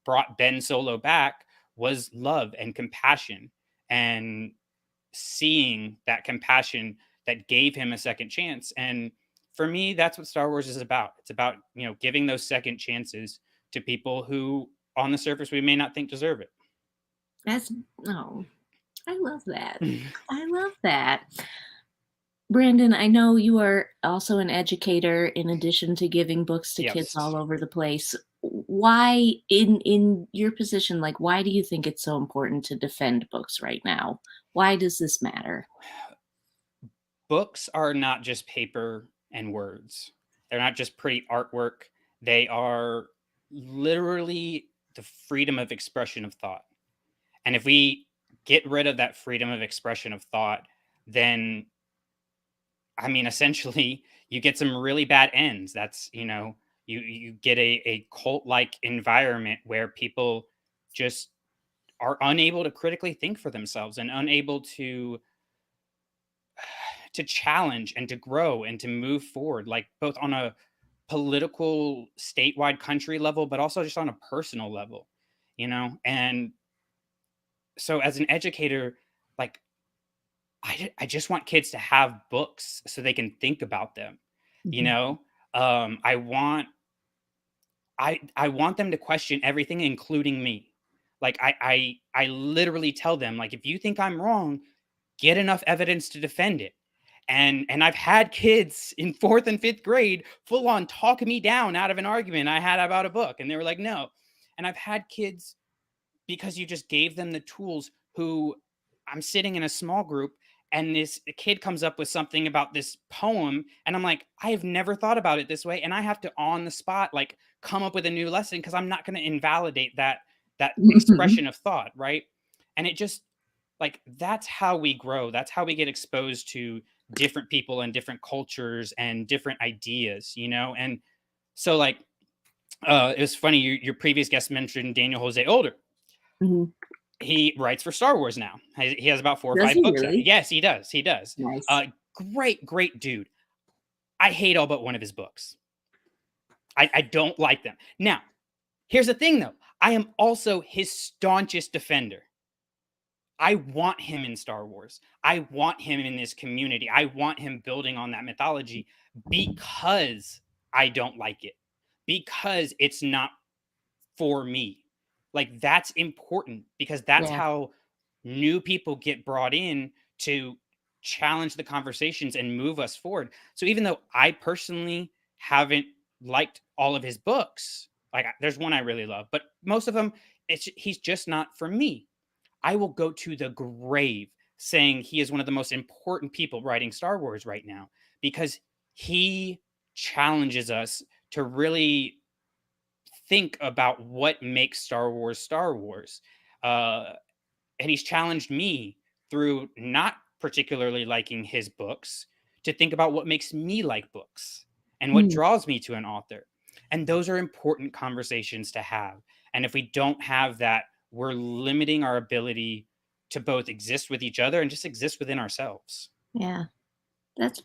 brought Ben Solo back was love and compassion, and seeing that compassion that gave him a second chance. And for me, that's what Star Wars is about. It's about, you know, giving those second chances to people who on the surface we may not think deserve it. That's oh, I love that. I love that. Brandon, I know you are also an educator in addition to giving books to kids Yes. all over the place. Why in your position, like why do you think it's so important to defend books right now? Why does this matter? Books are not just paper and words. They're not just pretty artwork. They are literally the freedom of expression of thought. And if we get rid of that freedom of expression of thought, then I mean, essentially, you get some really bad ends. That's, you know, you get a cult like environment where people just are unable to critically think for themselves, and unable to challenge and to grow and to move forward, like both on a political statewide country level, but also just on a personal level, you know. And so as an educator, like I just want kids to have books so they can think about them, you Mhm. know. I want I want them to question everything, including me. Like I literally tell them, like, if you think I'm wrong, get enough evidence to defend it. And I've had kids in fourth and fifth grade full on talk me down out of an argument I had about a book, and they were like, no. And I've had kids, because you just gave them the tools, who I'm sitting in a small group, and this kid comes up with something about this poem, and I'm like, I have never thought about it this way, and I have to on the spot like come up with a new lesson, because I'm not going to invalidate that Mhm. expression of thought, right? And it just, like, that's how we grow. That's how we get exposed to different people and different cultures and different ideas, you know? And so, like, it was funny, your previous guest mentioned Daniel Jose Older. Mhm. He writes for Star Wars now. He has about 4 or Does 5 he books out. really? Yes, he does. He does. Nice. Great dude. I hate all but one of his books. I don't like them. Now, here's the thing though. I am also his staunchest defender. I want him in Star Wars. I want him in this community. I want him building on that mythology because I don't like it, because it's not for me. Like, that's important because that's Yeah. how new people get brought in to challenge the conversations and move us forward. So even though I personally haven't liked all of his books, like there's one I really love, but most of them, he's just not for me. I will go to the grave saying he is one of the most important people writing Star Wars right now because he challenges us to really think about what makes Star Wars Star Wars. And he's challenged me through not particularly liking his books to think about what makes me like books and what Mm. draws me to an author. And those are important conversations to have. And if we don't have that, we're limiting our ability to both exist with each other and just exist within ourselves. Yeah. That's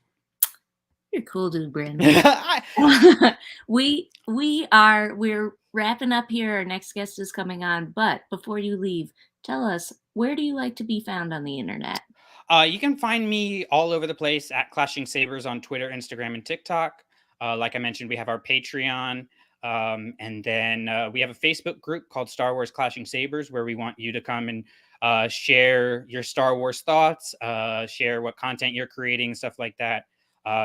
you're cool, dude, Brandon. I- We're wrapping up here. Our next guest is coming on, but before you leave, tell us, where do you like to be found on the internet? You can find me all over the place at Clashing Sabers on Twitter, Instagram, and TikTok. Like I mentioned, we have our Patreon. And then we have a Facebook group called Star Wars Clashing Sabers, where we want you to come and share your Star Wars thoughts, share what content you're creating, stuff like that.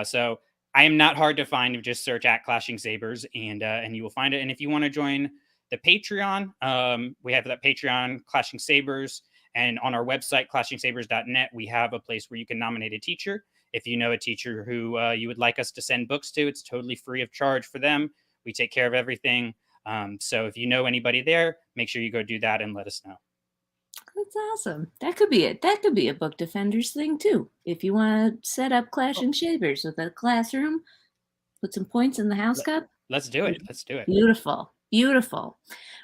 So I am not hard to find. Just search at Clashing Sabers, and you will find it. And if you want to join the Patreon, we have that Patreon, Clashing Sabers. And on our website, clashingsabers.net, we have a place where you can nominate a teacher. If you know a teacher who you would like us to send books to, it's totally free of charge for them. We take care of everything. So if you know anybody there, make sure you go do that and let us know. That's awesome. That could be it. That could be a book defenders thing too. If you want to set up Clashing Sabers with a classroom, put some points in the house cup. Let's do it. Let's do it. Beautiful. Beautiful.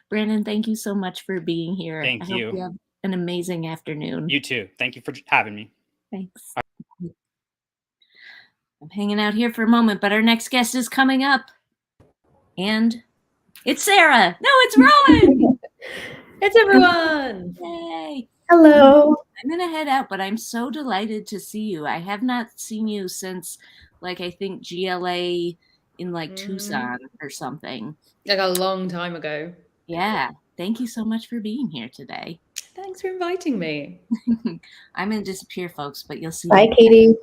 Brandon, thank you so much for being here. Thank I you. hope you have an amazing afternoon. You too. Thank you for having me. Thanks. I'm hanging out here for a moment, but our next guest is coming up. And it's Sarah. No, it's Rowan. It's everyone. Yay. Hello. I'm going to head out, but I'm so delighted to see you. I have not seen you since, like, I think GLA in, like, Tucson or something. Like a long time ago. Yeah. Thank you so much for being here today. Thanks for inviting me. I'm going to disappear, folks, but you'll see. Bye, Katie.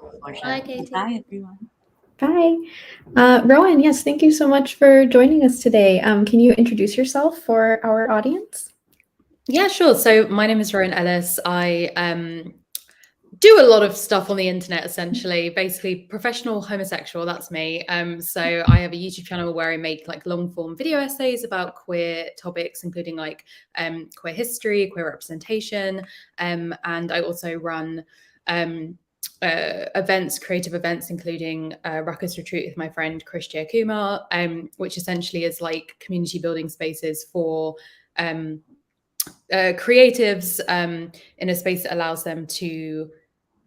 Bye, Katie. Bye, everyone. Bye. Rowan, yes, thank you so much for joining us today. Can you introduce yourself for our audience? Yeah, sure. So my name is Rowan Ellis. I do a lot of stuff on the internet, essentially, basically professional homosexual. That's me. So I have a YouTube channel where I make like long form video essays about queer topics, including like queer history, queer representation. And I also run events, creative events, including Ruckus Retreat with my friend Khadijah, which essentially is like community building spaces for creatives in a space that allows them to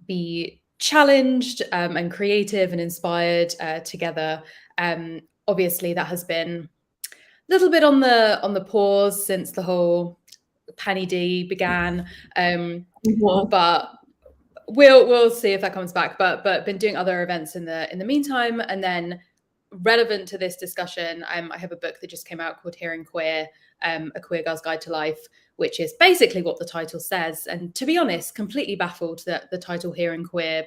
be challenged and creative and inspired together. Obviously, that has been a little bit on the pause since the whole Penny D began, but we'll see if that comes back. But been doing other events in the meantime, and then relevant to this discussion, I have a book that just came out called Hearing Queer, A Queer Girl's Guide to Life, which is basically what the title says. And to be honest, completely baffled that the title Hearing Queer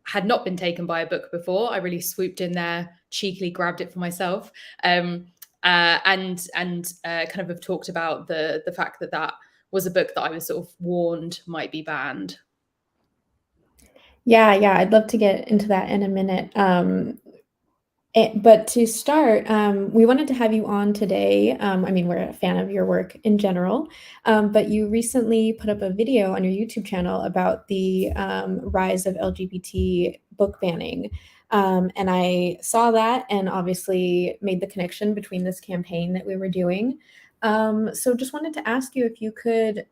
had not been taken by a book before. I really swooped in there, cheekily grabbed it for myself, and kind of have talked about the fact that was a book that I was sort of warned might be banned. Yeah, I'd love to get into that in a minute. But to start, we wanted to have you on today. I mean, we're a fan of your work in general, but you recently put up a video on your YouTube channel about the rise of LGBT book banning. And I saw that and obviously made the connection between this campaign that we were doing. So just wanted to ask you if you could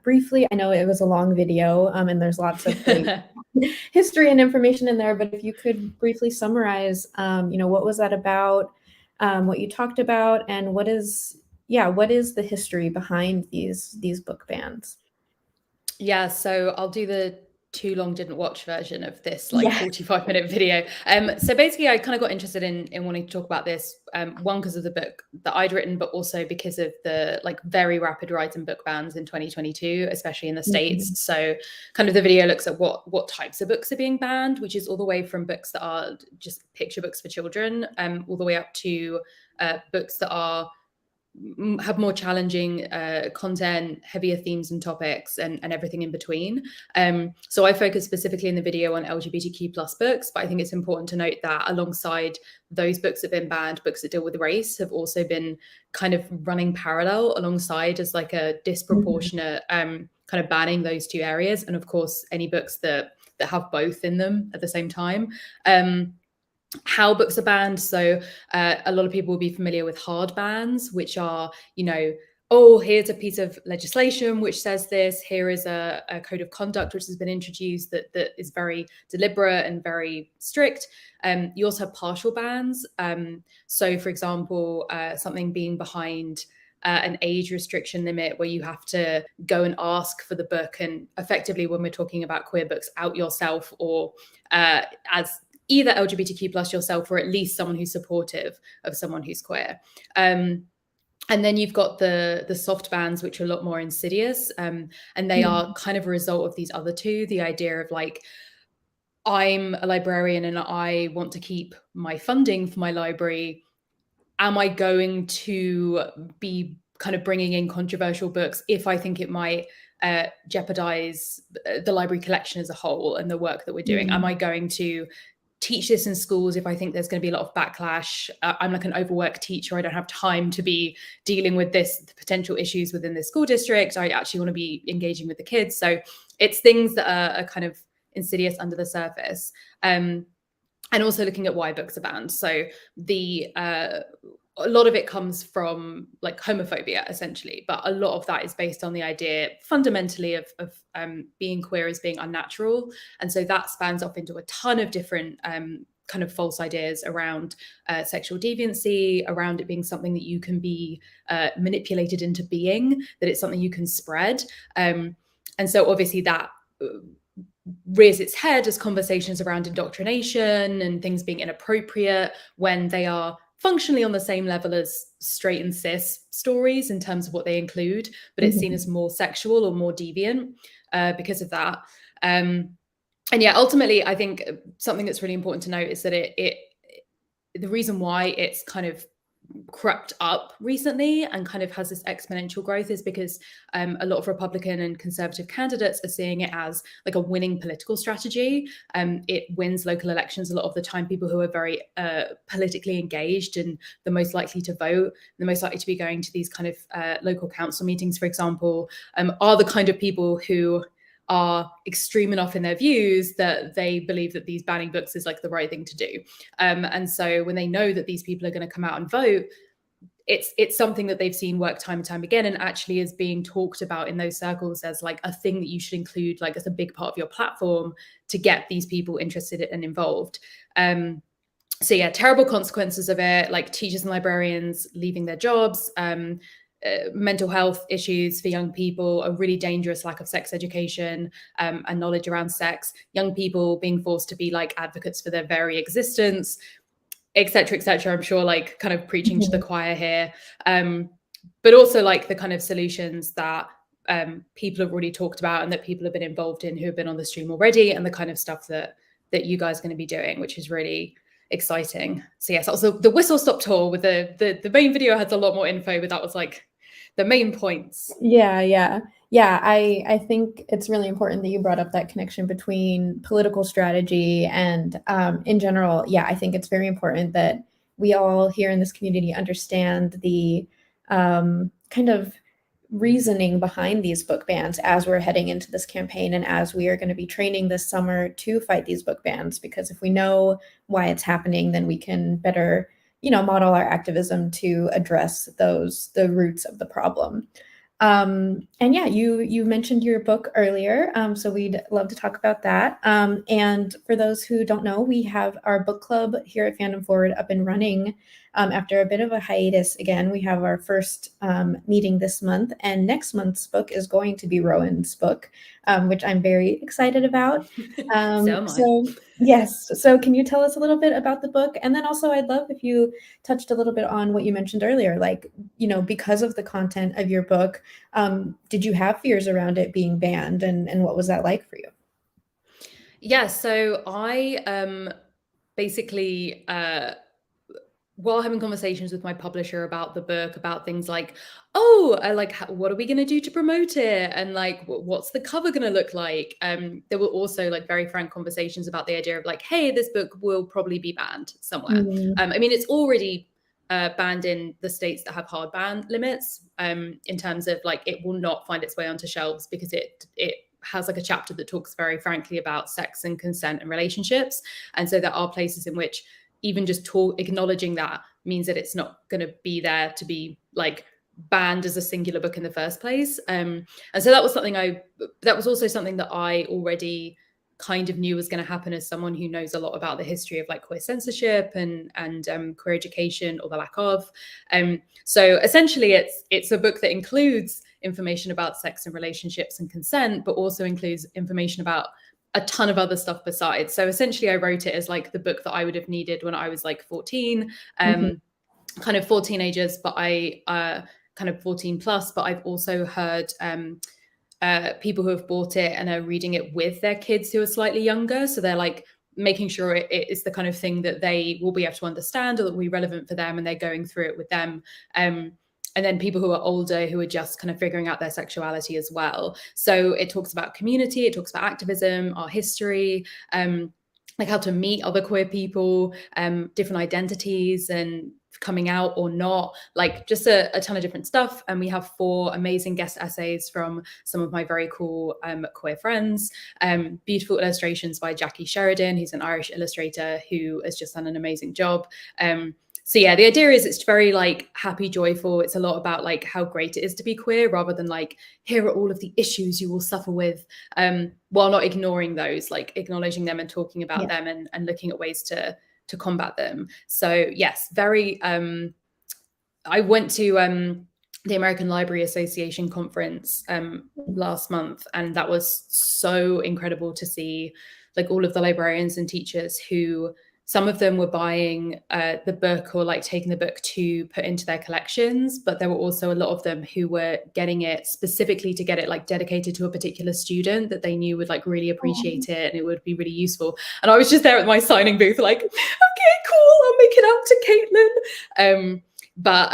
briefly, I know it was a long video and there's lots of history and information in there, but if you could briefly summarize, what was that about, what you talked about, and what is yeah, what is the history behind these book bans? Yeah, so I'll do the too long didn't watch version of this like Yeah. 45-minute video. So basically I kind of got interested in wanting to talk about this, one because of the book that I'd written, but also because of the like very rapid rise in book bans in 2022, especially in the States. So kind of the video looks at what types of books are being banned, which is all the way from books that are just picture books for children, all the way up to books that are have more challenging content, heavier themes and topics, and everything in between. So I focus specifically in the video on LGBTQ plus books, but I think it's important to note that alongside those books that have been banned, books that deal with race have also been kind of running parallel alongside as like a disproportionate kind of banning those two areas. And of course, any books that have both in them at the same time. How books are banned. So a lot of people will be familiar with hard bans, which are, you know, oh, here's a piece of legislation which says this. Here is a code of conduct which has been introduced that is very deliberate and very strict. You also have partial bans. So, for example, something being behind an age restriction limit where you have to go and ask for the book, and effectively, when we're talking about queer books, out yourself or as either LGBTQ plus yourself, or at least someone who's supportive of someone who's queer. And then you've got the soft bans, which are a lot more insidious. And they are kind of a result of these other two, the idea of like, I'm a librarian and I want to keep my funding for my library. Am I going to be kind of bringing in controversial books if I think it might jeopardize the library collection as a whole and the work that we're doing? Am I going to teach this in schools if I think there's going to be a lot of backlash? I'm like an overworked teacher. I don't have time to be dealing with the potential issues within the school district. I actually want to be engaging with the kids. So it's things that are kind of insidious under the surface. And also looking at why books are banned. So a lot of it comes from like homophobia, essentially, but a lot of that is based on the idea fundamentally of being queer as being unnatural. And so that spans off into a ton of different kind of false ideas around sexual deviancy, around it being something that you can be manipulated into being, that it's something you can spread. And so obviously that rears its head as conversations around indoctrination and things being inappropriate when they are functionally on the same level as straight and cis stories in terms of what they include, but it's seen as more sexual or more deviant because of that. And yeah, ultimately, I think something that's really important to note is that the reason why it's kind of crept up recently and kind of has this exponential growth is because a lot of Republican and conservative candidates are seeing it as like a winning political strategy. It wins local elections a lot of the time. People who are very politically engaged and the most likely to vote, the most likely to be going to these kind of local council meetings, for example, are the kind of people who are extreme enough in their views that they believe that these banning books is like the right thing to do. And so when they know that these people are going to come out and vote, it's something that they've seen work time and time again, and actually is being talked about in those circles as like a thing that you should include, like as a big part of your platform to get these people interested and involved. So yeah, terrible consequences of it, like teachers and librarians leaving their jobs, mental health issues for young people, a really dangerous lack of sex education and knowledge around sex, young people being forced to be like advocates for their very existence, etc., etc. I'm sure like kind of preaching to the choir here, but also like the kind of solutions that people have already talked about and that people have been involved in who have been on the stream already, and the kind of stuff that you guys are going to be doing, which is really exciting. So yes, also the whistle stop tour with the main video has a lot more info, but that was like the main points. Yeah. I think it's really important that you brought up that connection between political strategy and in general. Yeah, I think it's very important that we all here in this community understand the kind of reasoning behind these book bans as we're heading into this campaign and as we are going to be training this summer to fight these book bans. Because if we know why it's happening, then we can better, model our activism to address the roots of the problem. And yeah, you mentioned your book earlier, so we'd love to talk about that. And for those who don't know, we have our book club here at Fandom Forward up and running after a bit of a hiatus. Again, we have our first meeting this month, and next month's book is going to be Rowan's book, which I'm very excited about. So am I. So yes, so can you tell us a little bit about the book? And then also I'd love if you touched a little bit on what you mentioned earlier, like, you know, because of the content of your book, did you have fears around it being banned, and what was that like for you? Yeah, so I basically while having conversations with my publisher about the book, about things like, oh, like, what are we going to do to promote it? And like, what's the cover going to look like? There were also like very frank conversations about the idea of like, hey, this book will probably be banned somewhere. I mean, it's already banned in the states that have hard ban limits, in terms of like, it will not find its way onto shelves because it has like a chapter that talks very frankly about sex and consent and relationships. And so there are places in which even just acknowledging that means that it's not going to be there to be like banned as a singular book in the first place. And so that was also something that I already kind of knew was going to happen as someone who knows a lot about the history of like queer censorship and queer education, or the lack of. So essentially it's a book that includes information about sex and relationships and consent, but also includes information about a ton of other stuff besides. So essentially I wrote it as like the book that I would have needed when I was like 14, kind of for teenagers, but I kind of 14 plus, but I've also heard people who have bought it and are reading it with their kids who are slightly younger. So they're like making sure it is the kind of thing that they will be able to understand or that will be relevant for them, and they're going through it with them. And then people who are older who are just kind of figuring out their sexuality as well. So it talks about community, it talks about activism, our history, like how to meet other queer people, different identities and coming out or not, like just a ton of different stuff. And we have 4 amazing guest essays from some of my very cool queer friends, beautiful illustrations by Jackie Sheridan, who's an Irish illustrator who has just done an amazing job. So yeah, the idea is it's very like happy, joyful. It's a lot about like how great it is to be queer, rather than like, here are all of the issues you will suffer with, while not ignoring those, like acknowledging them and talking about them and looking at ways to combat them. So yes, very, I went to the American Library Association conference last month, and that was so incredible to see like all of the librarians and teachers who, some of them were buying the book or like taking the book to put into their collections, but there were also a lot of them who were getting it specifically to get it like dedicated to a particular student that they knew would like really appreciate it and it would be really useful. And I was just there at my signing booth like, okay, cool, I'll make it out to Caitlin. But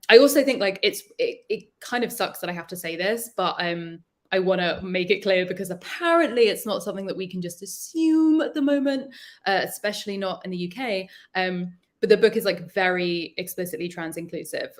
I also think like it kind of sucks that I have to say this, but I want to make it clear because apparently it's not something that we can just assume at the moment, especially not in the UK. But the book is like very explicitly trans inclusive.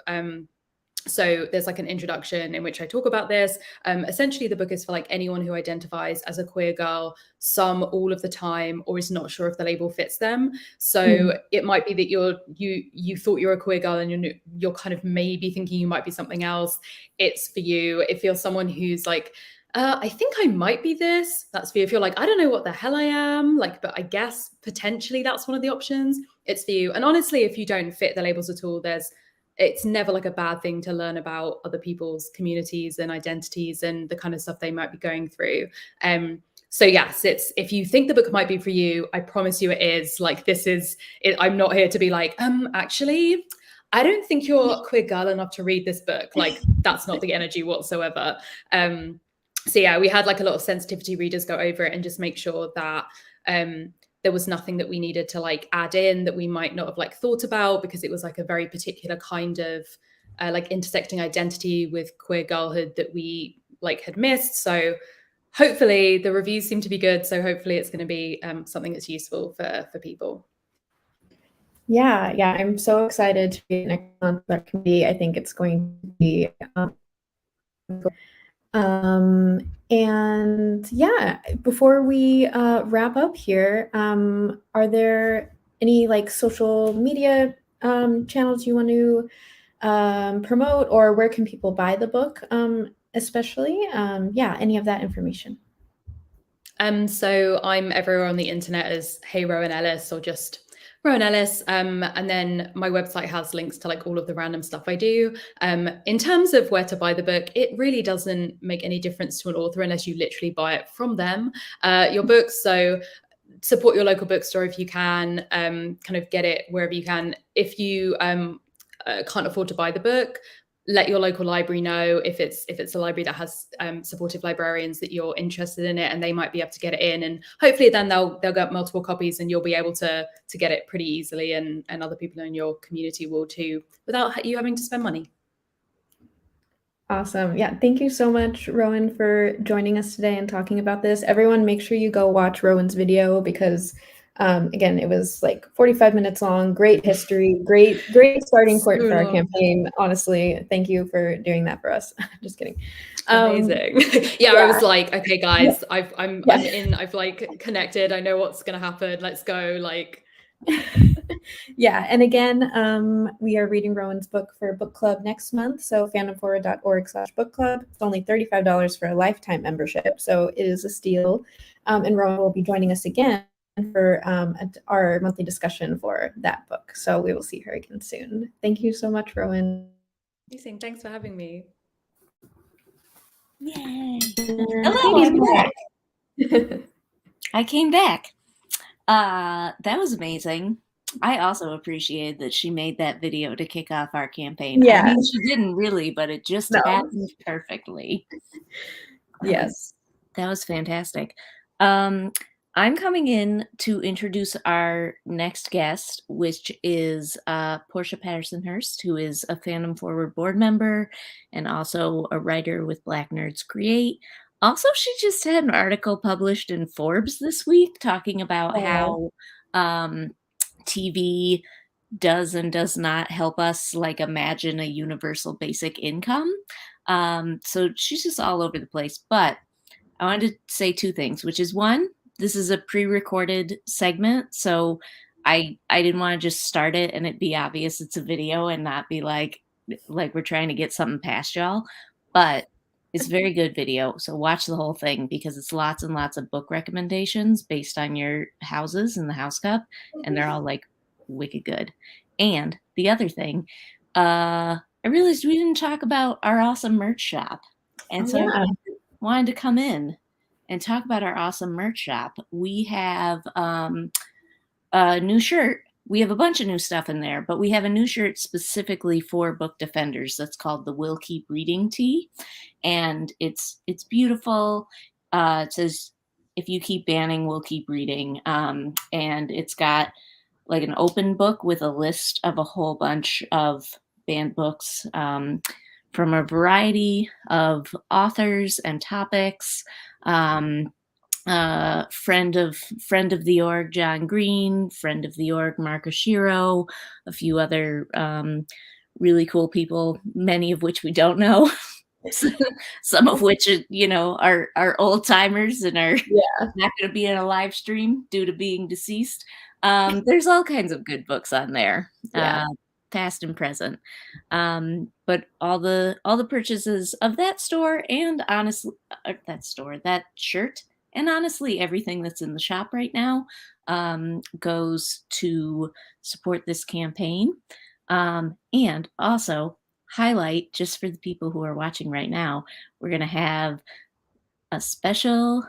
So there's like an introduction in which I talk about this. Essentially, the book is for like anyone who identifies as a queer girl, some, all of the time, or is not sure if the label fits them. So it might be that you thought you're a queer girl and you're kind of maybe thinking you might be something else. It's for you. If you're someone who's like, I think I might be this, that's for you. If you're like, I don't know what the hell I am, like, but I guess potentially that's one of the options, it's for you. And honestly, if you don't fit the labels at all, it's never like a bad thing to learn about other people's communities and identities and the kind of stuff they might be going through. So yes, if you think the book might be for you, I promise you it is. Like, this is it. I'm not here to be like, actually, I don't think you're a queer girl enough to read this book. Like, that's not the energy whatsoever. So yeah, we had like a lot of sensitivity readers go over it and just make sure that there was nothing that we needed to like add in that we might not have like thought about, because it was like a very particular kind of like intersecting identity with queer girlhood that we like had missed. So hopefully the reviews seem to be good. So hopefully it's going to be something that's useful for people. Yeah, I'm so excited to be next month. That can be, I think it's going to be and yeah, before we wrap up here, are there any like social media channels you want to promote, or where can people buy the book, especially? Yeah, any of that information. So I'm everywhere on the internet as Hey Rowan Ellis, or just Rowan Ellis. And then my website has links to like all of the random stuff I do. In terms of where to buy the book, it really doesn't make any difference to an author unless you literally buy it from them, your books. So support your local bookstore if you can, kind of get it wherever you can. If you can't afford to buy the book, let your local library know if it's a library that has supportive librarians that you're interested in it, and they might be able to get it in, and hopefully then they'll get multiple copies and you'll be able to get it pretty easily, and other people in your community will too, without you having to spend money. Awesome. Yeah. Thank you so much, Rowan, for joining us today and talking about this. Everyone, make sure you go watch Rowan's video because, again, it was like 45 minutes long. Great history. Great starting point for our campaign. Honestly, thank you for doing that for us. Just kidding. Amazing. Yeah, I was like, okay, guys, I'm in. I've like connected. I know what's gonna happen. Let's go. Like. Yeah, and again, we are reading Rowan's book for book club next month. So fandomforward.org/book club. It's only $35 for a lifetime membership, so it is a steal. And Rowan will be joining us again for our monthly discussion for that book. So we will see her again soon. Thank you so much, Rowan. Amazing. Thanks for having me. Yay! Hello, I'm back. I came back. That was amazing. I also appreciated that she made that video to kick off our campaign. Yeah. I mean, she didn't really, but it just happened perfectly. Yes. That was fantastic. I'm coming in to introduce our next guest, which is Portia Patterson-Hurst, who is a Fandom Forward board member and also a writer with Black Nerds Create. Also, she just had an article published in Forbes this week talking about how TV does and does not help us like imagine a universal basic income. So she's just all over the place. But I wanted to say two things, which is one, this is a pre-recorded segment. So I didn't want to just start it and it be obvious it's a video and not be like we're trying to get something past y'all. But it's a very good video. So watch the whole thing because it's lots and lots of book recommendations based on your houses in the House Cup. And they're all like wicked good. And the other thing, I realized we didn't talk about our awesome merch shop. And so I wanted to come in and talk about our awesome merch shop. We have a new shirt. We have a bunch of new stuff in there, but we have a new shirt specifically for book defenders that's called the We'll Keep Reading Tee. And it's beautiful. It says, if you keep banning, we'll keep reading. And it's got like an open book with a list of a whole bunch of banned books from a variety of authors and topics. Friend of the org, John Green, friend of the org, Mark Oshiro, a few other really cool people, many of which we don't know. Some of which are old timers and are not going to be in a live stream due to being deceased. There's all kinds of good books on there, past and present. But all the purchases of that store and honestly that shirt and honestly everything that's in the shop right now goes to support this campaign. And also highlight, just for the people who are watching right now, we're going to have a special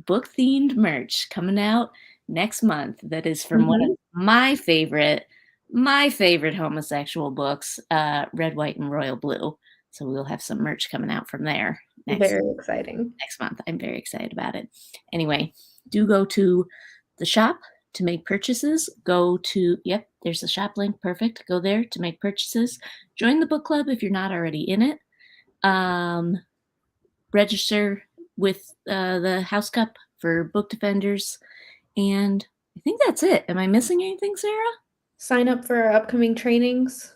book themed merch coming out next month that is from one of my favorite homosexual books, Red, White, and Royal Blue. So we'll have some merch coming out from there very exciting next month. I'm very excited about it. Anyway, do go to the shop to make purchases. Go to, there's the shop link. Perfect. Go there to make purchases. Join the book club if you're not already in it. Register with the House Cup for book defenders. And I think that's it. Am I missing anything, Sarah? Sign up for our upcoming trainings.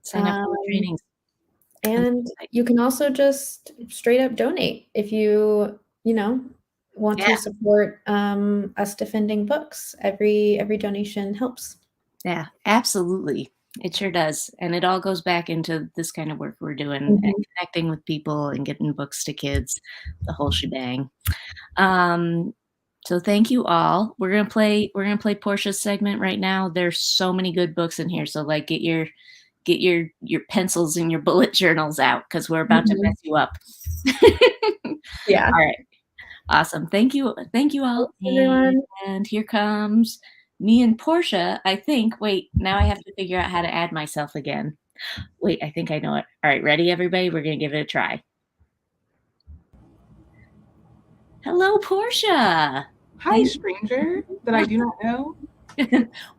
Sign up for the trainings. And you can also just straight up donate if you want to support us defending books. Every donation helps. Yeah, absolutely. It sure does. And it all goes back into this kind of work we're doing and connecting with people and getting books to kids, the whole shebang. Um, so thank you all. We're gonna play Portia's segment right now. There's so many good books in here. So like get your pencils and your bullet journals out because we're about to mess you up. Yeah. All right. Awesome. Thank you. Thank you all. Thanks, everyone. And here comes me and Portia, I think. Wait, now I have to figure out how to add myself again. Wait, I think I know it. All right, ready, everybody? We're going to give it a try. Hello, Portia. Hi, stranger that I do not know.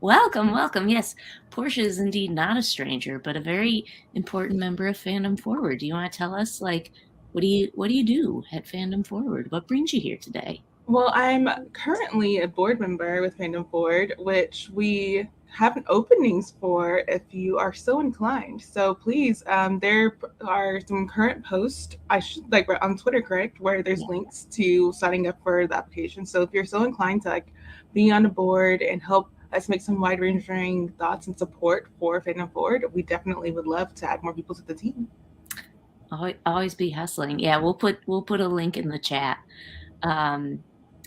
Welcome, welcome. Yes, Portia is indeed not a stranger, but a very important member of Fandom Forward. Do you want to tell us, like, what do you do at Fandom Forward? What brings you here today? Well, I'm currently a board member with Fandom Forward, which we have openings for if you are so inclined. So please, there are some current posts, like on Twitter, correct, where there's links to signing up for the application. So if you're so inclined to like be on the board and help us make some wide-ranging thoughts and support for Fandom Forward, we definitely would love to add more people to the team. Always be hustling. Yeah, we'll put a link in the chat.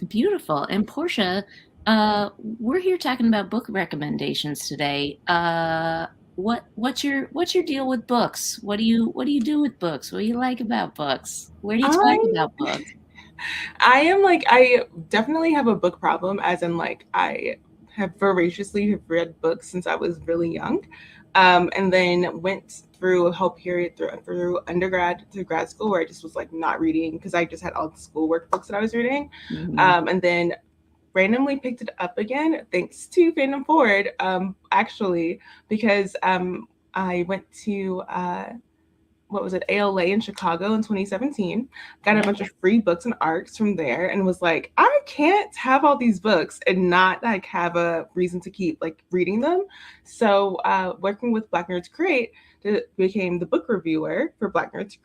Beautiful. And Portia, we're here talking about book recommendations today. What's your deal with books? What do you do with books? What do you like about books? Where do you talk about books? I definitely have a book problem, as in like I have voraciously read books since I was really young, and then went through a whole period through undergrad to grad school where I just was like not reading because I just had all the schoolwork books that I was reading, and then randomly picked it up again thanks to Fandom Forward, actually, because I went to ALA in Chicago in 2017, got a bunch of free books and arcs from there, and was like, I can't have all these books and not like have a reason to keep like reading them. So working with Black Nerds Create, became the book reviewer for Black Nerds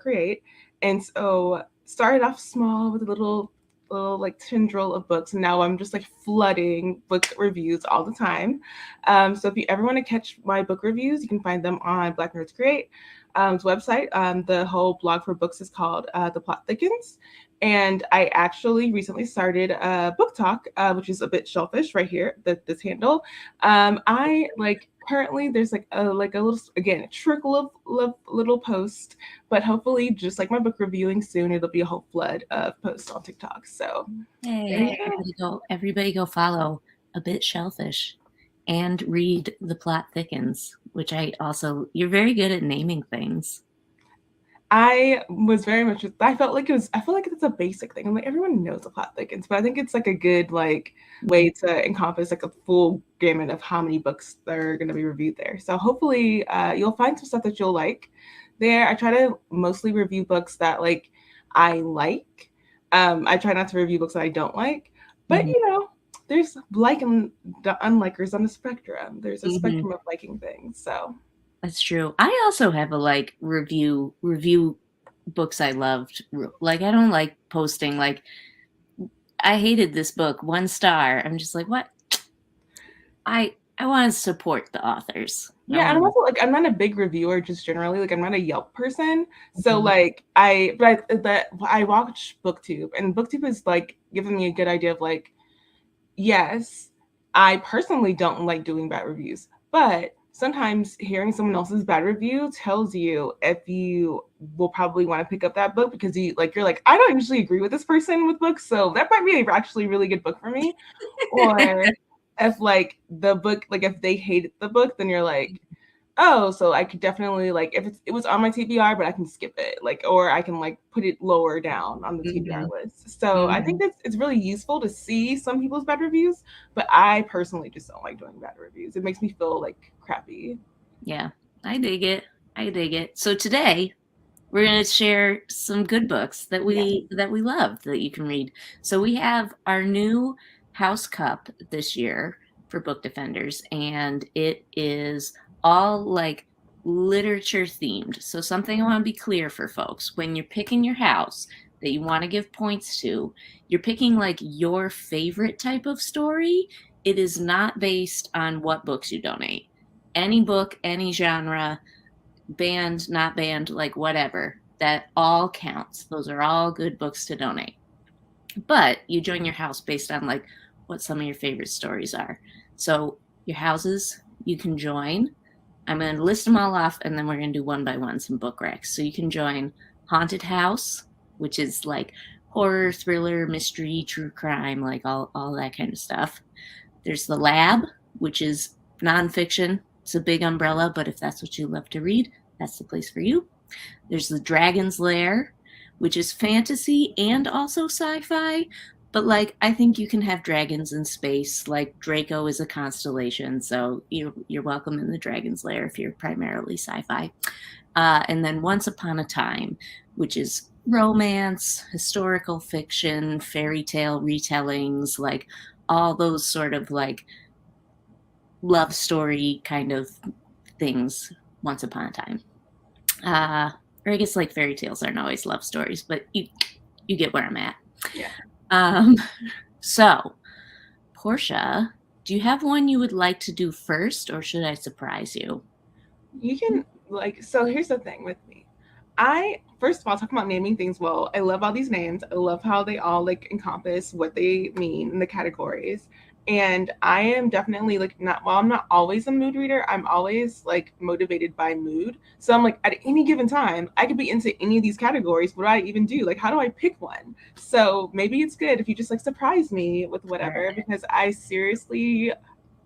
Create, and so started off small with a little like tendril of books, and now I'm just like flooding book reviews all the time. So if you ever want to catch my book reviews, you can find them on Black Nerds Create website. The whole blog for books is called The Plot Thickens. And I actually recently started a book talk, which is a bit shellfish right here, this handle. I like currently there's like a little, again, a trickle of little posts, but hopefully just like my book reviewing soon, it'll be a whole flood of posts on TikTok. So hey, everybody go follow A Bit Shellfish and read The Plot Thickens, which you're very good at naming things. I was very much, I felt like it's a basic thing. I'm like, everyone knows The Plot Thickens, but I think it's like a good like way to encompass like a full gamut of how many books that are going to be reviewed there. So hopefully you'll find some stuff that you'll like there. I try to mostly review books that like I like. I try not to review books that I don't like, but you know, there's like and the unlikers on the spectrum. There's a spectrum of liking things. So that's true. I also have a like review books I loved. Like I don't like posting like I hated this book, 1 star. I'm just like, what? I want to support the authors. Yeah, and I'm also like, I'm not a big reviewer just generally. Like I'm not a Yelp person. So like I watch BookTube, and BookTube is like giving me a good idea of like, yes, I personally don't like doing bad reviews, but sometimes hearing someone else's bad review tells you if you will probably want to pick up that book because you're like, I don't usually agree with this person with books, so that might be actually a really good book for me. Or if like the book, like if they hated the book, then you're like, oh, so I could definitely like if it was on my TBR, but I can skip it, like, or I can like put it lower down on the TBR list. So I think it's really useful to see some people's bad reviews, but I personally just don't like doing bad reviews. It makes me feel like crappy. Yeah, I dig it. So today we're going to share some good books that we love that you can read. So we have our new House Cup this year for Book Defenders, and it is all like literature themed. So something I want to be clear for folks, when you're picking your house that you want to give points to, you're picking like your favorite type of story. It is not based on what books you donate. any book, any genre, banned, not banned, like whatever, that all counts. Those are all good books to donate. But you join your house based on like what some of your favorite stories are. So your houses you can join. I'm going to list them all off, and then we're going to do one by one some book racks. So you can join Haunted House, which is like horror, thriller, mystery, true crime, like all that kind of stuff. There's The Lab, which is nonfiction. It's a big umbrella, but if that's what you love to read, that's the place for you. There's The Dragon's Lair, which is fantasy and also sci-fi. But like, I think you can have dragons in space. Like Draco is a constellation, so you're welcome in the Dragon's Lair if you're primarily sci-fi. And then Once Upon a Time, which is romance, historical fiction, fairy tale retellings, like all those sort of like love story kind of things. Once Upon a Time, or I guess like fairy tales aren't always love stories, but you get where I'm at. Yeah. So, Portia, do you have one you would like to do first, or should I surprise you? You can so here's the thing with me. First of all, talking about naming things well, I love all these names. I love how they all like encompass what they mean in the categories. And I am definitely like I'm not always a mood reader, I'm always like motivated by mood. So I'm like, at any given time, I could be into any of these categories. What do I even do? Like, how do I pick one? So maybe it's good if you just like surprise me with whatever, because I seriously,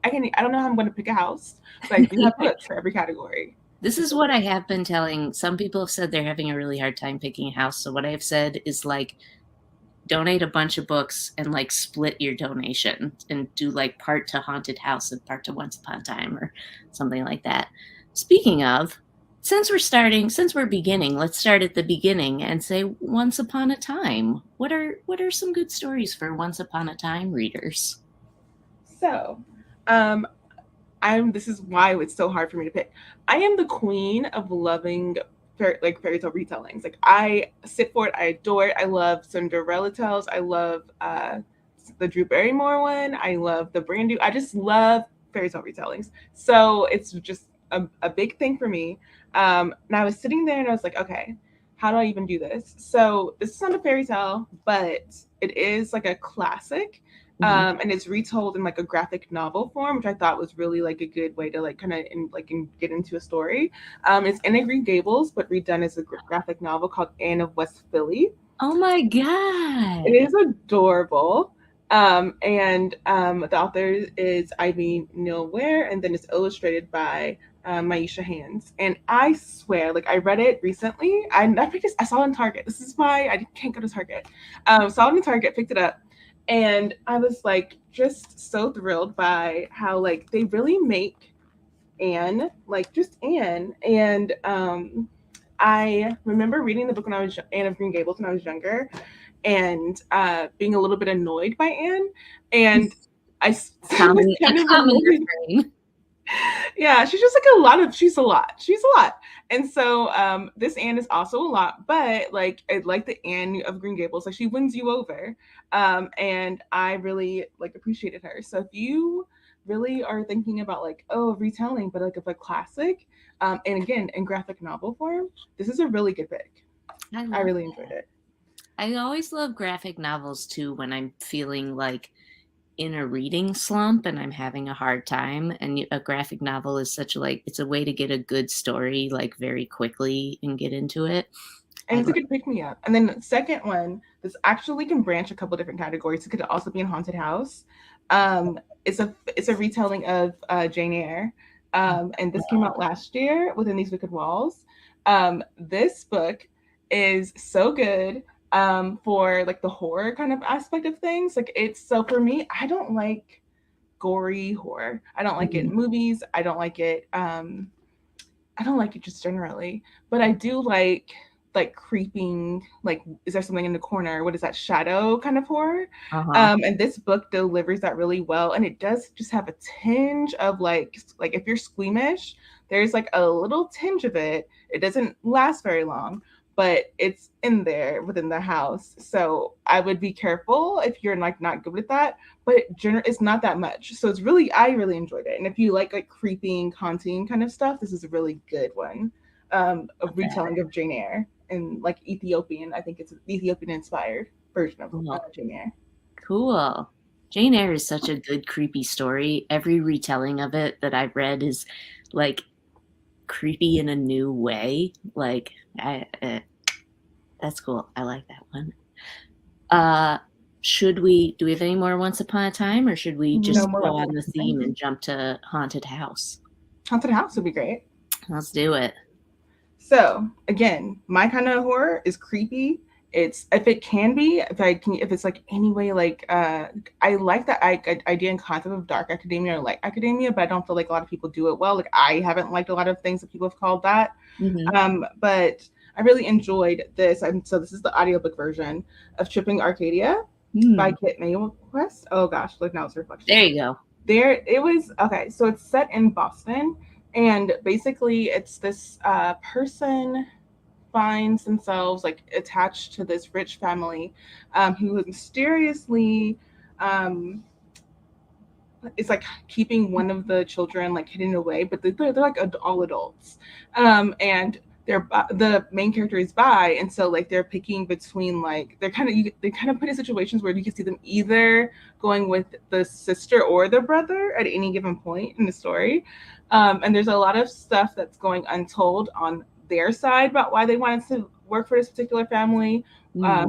I don't know how I'm going to pick a house, but I do have books for every category. This is what I have been telling. Some people have said they're having a really hard time picking a house. So what I have said is like, donate a bunch of books and like split your donation and do like part to Haunted House and part to Once Upon a Time or something like that. Speaking of, since we're beginning, let's start at the beginning and say Once Upon a Time. What are some good stories for Once Upon a Time readers? So, this is why it's so hard for me to pick. I am the queen of loving fairy tale retellings. Like, I sit for it, I adore it. I love Cinderella tales. I love the Drew Barrymore one. I love the brand new. I just love fairy tale retellings. So it's just a big thing for me. And I was sitting there and I was like, okay, how do I even do this? So this is not a fairy tale, but it is like a classic. And it's retold in like a graphic novel form, which I thought was really like a good way to like kind of get into a story. It's Anne of Green Gables, but redone as a graphic novel called Anne of West Philly. Oh my God. It is adorable. And the author is Ivy Neal Ware, and then it's illustrated by Maisha Hands. And I swear, like, I read it recently. I saw it in Target. This is why I can't go to Target. Saw it in Target, picked it up. And I was like just so thrilled by how like they really make Anne like just Anne. And I remember reading the book when I was Anne of Green Gables when I was younger, and being a little bit annoyed by Anne. And I yeah, she's just like she's a lot. And so this Anne is also a lot, but like I like the Anne of Green Gables, like she wins you over. And I really like appreciated her. So if you really are thinking about like, retelling, but like of a classic, and again in graphic novel form, this is a really good pick. I really enjoyed it. I always love graphic novels too when I'm feeling like in a reading slump and I'm having a hard time, and a graphic novel is it's a way to get a good story like very quickly and get into it. And it's a good pick me up. And then the second one, this actually can branch a couple different categories. It could also be in Haunted House. It's a retelling of Jane Eyre. And this came out last year, Within These Wicked Walls. This book is so good for like the horror kind of aspect of things. Like so for me, I don't like gory horror. I don't like it in movies. I don't like it just generally, but I do like creeping, like, is there something in the corner? What is that, shadow kind of horror? And this book delivers that really well. And it does just have a tinge of like if you're squeamish, there's like a little tinge of it. It doesn't last very long, but it's in there within the house. So I would be careful if you're like not good with that. But it's not that much. So I really enjoyed it. And if you like creeping, haunting kind of stuff, this is a really good one. A retelling of Jane Eyre and like Ethiopian. I think it's an Ethiopian inspired version of Jane Eyre. Cool. Jane Eyre is such a good creepy story. Every retelling of it that I've read is like creepy in a new way. Like that's cool. I like that one. Do we have any more Once Upon a Time, or should we just go on the theme and jump to Haunted House? Haunted House would be great. Let's do it. So again, my kind of horror is creepy. It's if it's like anyway, like I like that idea and concept of dark academia or light academia, but I don't feel like a lot of people do it well. Like I haven't liked a lot of things that people have called that. Mm-hmm. But I really enjoyed this. So this is the audiobook version of Tripping Arcadia by Kit Mayquest. Oh gosh, look, now it's reflection. There you go. It was okay. So it's set in Boston, and basically it's this person finds themselves like attached to this rich family who mysteriously is like keeping one of the children like hidden away, but they're like all adults, and the main character is bi, and so like they're picking between like they kind of put in situations where you can see them either going with the sister or the brother at any given point in the story, and there's a lot of stuff that's going untold on their side about why they wanted to work for this particular family,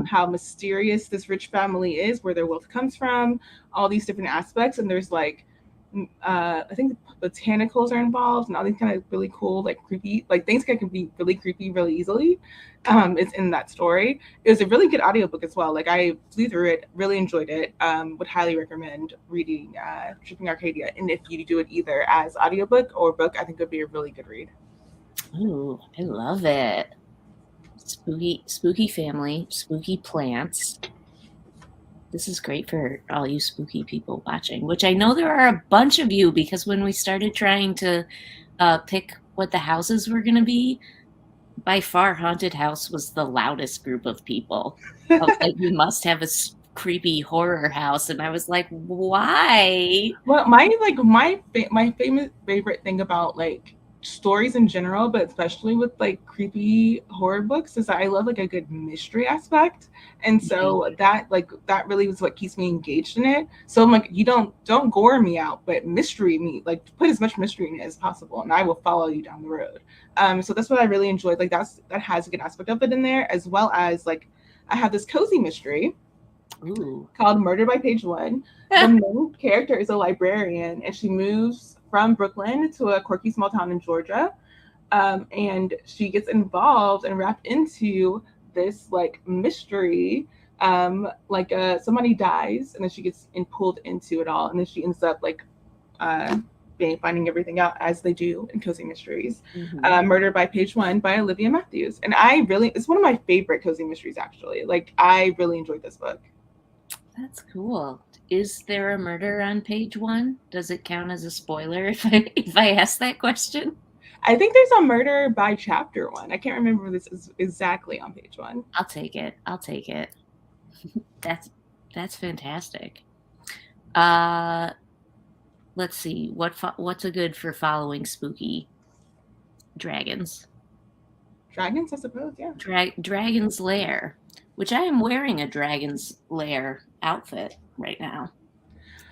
how mysterious this rich family is, where their wealth comes from, all these different aspects. And there's like I think botanicals are involved and all these kind of really cool, like creepy, like things that can be really creepy really easily. It's in that story. It was a really good audiobook as well. Like I flew through it, really enjoyed it. Would highly recommend reading Tripping Arcadia. And if you do it either as audiobook or book, I think it would be a really good read. Ooh, I love it. Spooky family, spooky plants. This is great for all you spooky people watching, which I know there are a bunch of you, because when we started trying to pick what the houses were going to be, by far Haunted House was the loudest group of people. I was like, you must have a creepy horror house, and I was like, why? Well, my favorite thing about like stories in general, but especially with like creepy horror books, is that I love like a good mystery aspect, and so that really was what keeps me engaged in it. So I'm like, you don't gore me out, but mystery me, like put as much mystery in it as possible, and I will follow you down the road. So that's what I really enjoyed. Like that has a good aspect of it in there, as well as like I have this cozy mystery called Murder by Page One. The main character is a librarian, and she moves from Brooklyn to a quirky small town in Georgia, and she gets involved and wrapped into this like mystery. Somebody dies, and then she gets pulled into it all, and then she ends up like finding everything out, as they do in cozy mysteries. Murder by Page One by Olivia Matthews, and it's one of my favorite cozy mysteries actually. Like I really enjoyed this book. That's cool. Is there a murder on page one? Does it count as a spoiler if I ask that question? I think there's a murder by chapter one. I can't remember if this is exactly on page one. I'll take it. That's fantastic. Let's see. What's a good for following spooky dragons? Dragons, I suppose, yeah. Dragon's Lair, which I am wearing a Dragon's Lair outfit right now.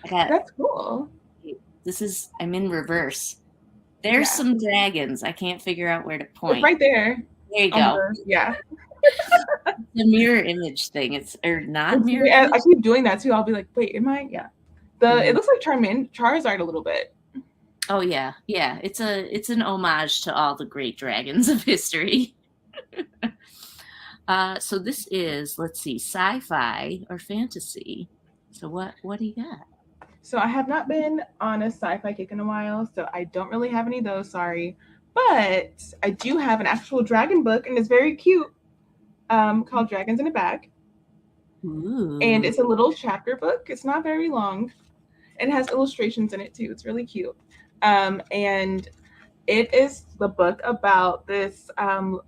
That's cool. I'm in reverse. There's some dragons. I can't figure out where to point. It's right there. There you go. Yeah. The mirror image thing. It's not mirror. Yeah, I keep doing that too. I'll be like, wait, am I? Yeah. It looks like Charizard a little bit. Oh yeah. Yeah. It's an homage to all the great dragons of history. So this is, let's see, sci-fi or fantasy. So what do you got? So I have not been on a sci-fi kick in a while, so I don't really have any of those, sorry. But I do have an actual dragon book, and it's very cute, called Dragons in a Bag. Ooh. And it's a little chapter book. It's not very long. It has illustrations in it too. It's really cute. And It is the book about this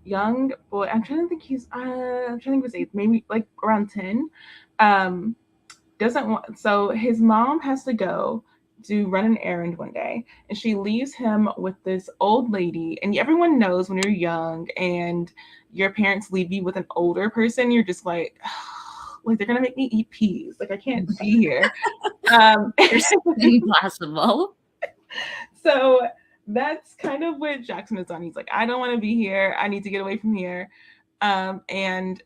young boy. I'm trying to think his age, maybe like around 10. Doesn't want, so his mom has to go to run an errand one day, and she leaves him with this old lady. And everyone knows when you're young and your parents leave you with an older person, you're just like, like they're gonna make me eat peas. Like I can't be here. It's impossible. So that's kind of what Jackson is on. He's like, I don't want to be here. I need to get away from here. And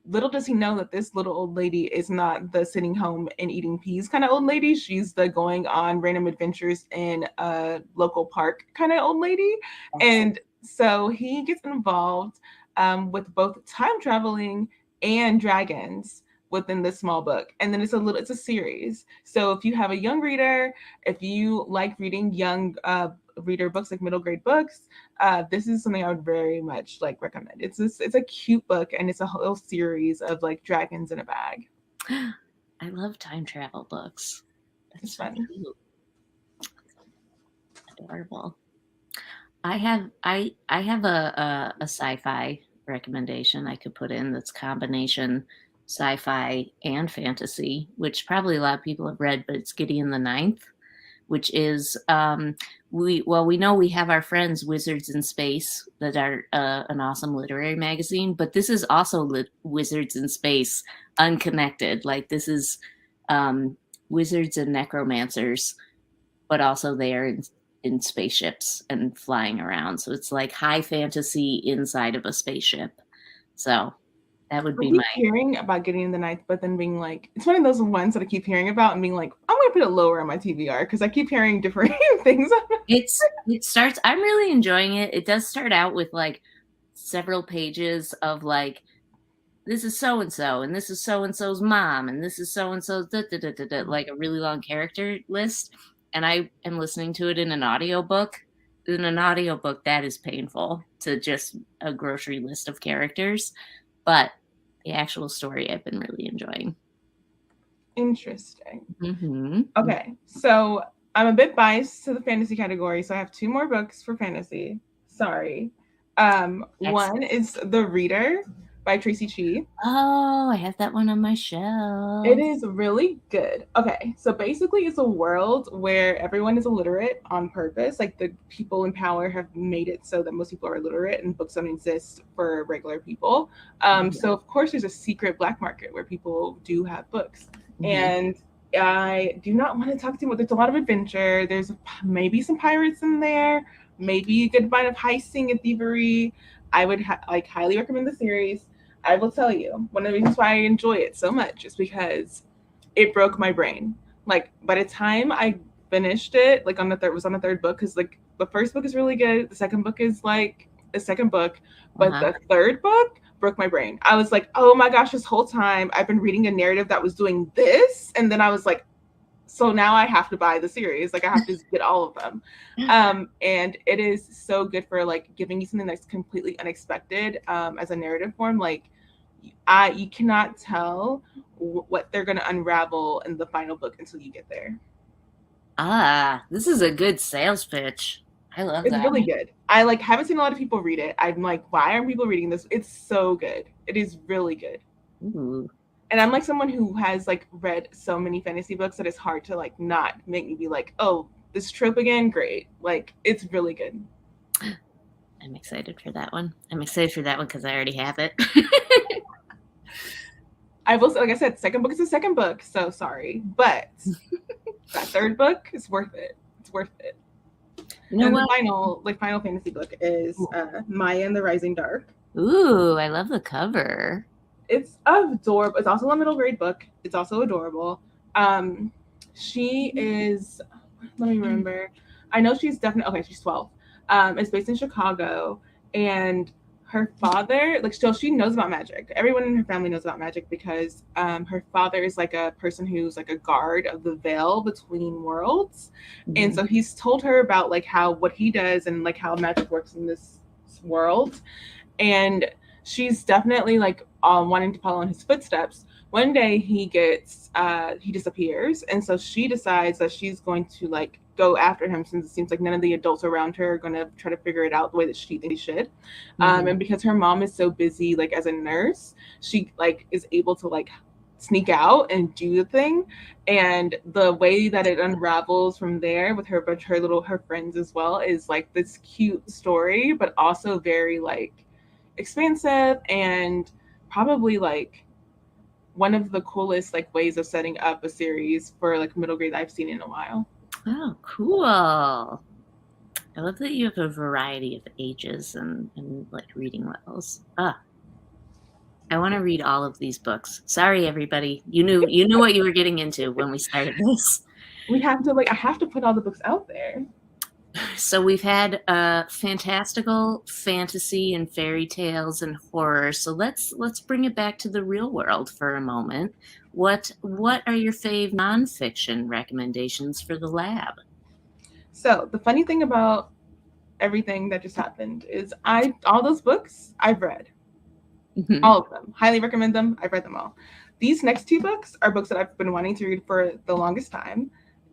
little does he know that this little old lady is not the sitting home and eating peas kind of old lady. She's the going on random adventures in a local park kind of old lady. And so he gets involved with both time traveling and dragons within this small book. And then it's a series. So if you have a young reader, if you like reading young reader books, like middle grade books, this is something I would very much like recommend. It's a cute book, and it's a whole series of like dragons in a bag. I love time travel books. That's fun. Cute. Adorable. I have a sci-fi recommendation I could put in that's combination sci-fi and fantasy, which probably a lot of people have read, but it's Gideon the Ninth, which is we know we have our friends Wizards in Space that are an awesome literary magazine, but this is also Wizards in Space unconnected. Like this is wizards and necromancers, but also they are in spaceships and flying around. So it's like high fantasy inside of a spaceship. So that would be my hearing about Gideon the Ninth, but then being like, it's one of those ones that I keep hearing about and being like, I'm gonna put it lower on my TBR because I keep hearing different things. It starts. I'm really enjoying it. It does start out with like several pages of like, this is so and so, and this is so and so's mom, and this is so and so's like a really long character list. And I am listening to it in an audiobook. In an audiobook, that is painful to just a grocery list of characters. But the actual story I've been really enjoying. Interesting. Mm-hmm. Okay, so I'm a bit biased to the fantasy category, so I have 2 more books for fantasy. Sorry. One is The Reader by Tracy Chee. Oh, I have that one on my shelf. It is really good. Okay, so basically it's a world where everyone is illiterate on purpose. Like the people in power have made it so that most people are illiterate and books don't exist for regular people. So of course there's a secret black market where people do have books. Mm-hmm. And I do not want to talk too much. There's a lot of adventure. There's maybe some pirates in there, maybe a good amount of heisting and thievery. I would highly recommend the series. I will tell you, one of the reasons why I enjoy it so much is because it broke my brain. Like by the time I finished it, like on the third book, because like the first book is really good. The second book is like the second book, but the third book broke my brain. I was like, oh my gosh, this whole time I've been reading a narrative that was doing this. And then I was like, so now I have to buy the series. Like I have to get all of them. And it is so good for like giving you something that's completely unexpected as a narrative form. Like you cannot tell what they're going to unravel in the final book until you get there. This is a good sales pitch. I love that. It's really good. I haven't seen a lot of people read it. I'm like, why aren't people reading this? It's so good. It is really good. Ooh. And I'm like someone who has like read so many fantasy books that it's hard to like not make me be like, oh, this trope again, great. Like it's really good. I'm excited for that one. Because I already have it. I will say, like I said, second book is the second book, so sorry. But that third book is worth it. It's worth it. You know and what? the final fantasy book is Maya and the Rising Dark. Ooh, I love the cover. It's adorable. It's also a middle grade book. It's also adorable. She is, let me remember. I know she's definitely, okay, she's 12. It's based in Chicago, and her father, like, so she knows about magic. Everyone in her family knows about magic because her father is like a person who's like a guard of the veil between worlds. Mm-hmm. And so he's told her about like what he does and like how magic works in this world. And she's definitely like wanting to follow in his footsteps. One day he disappears, and so she decides that she's going to like go after him, since it seems like none of the adults around her are going to try to figure it out the way that she thinks they should. And because her mom is so busy like as a nurse, she like is able to like sneak out and do the thing. And the way that it unravels from there with her her friends as well is like this cute story, but also very like expansive, and probably like one of the coolest like ways of setting up a series for like middle grade I've seen in a while. Oh, cool. I love that you have a variety of ages and like reading levels. I want to read all of these books. Sorry, everybody. You knew what you were getting into when we started this. We have to like, I have to put all the books out there. So we've had fantastical, fantasy, and fairy tales and horror. So let's bring it back to the real world for a moment. What are your fave nonfiction recommendations for the lab? So the funny thing about everything that just happened is all those books I've read. All of them. Highly recommend them. I've read them all. These next two books are books that I've been wanting to read for the longest time.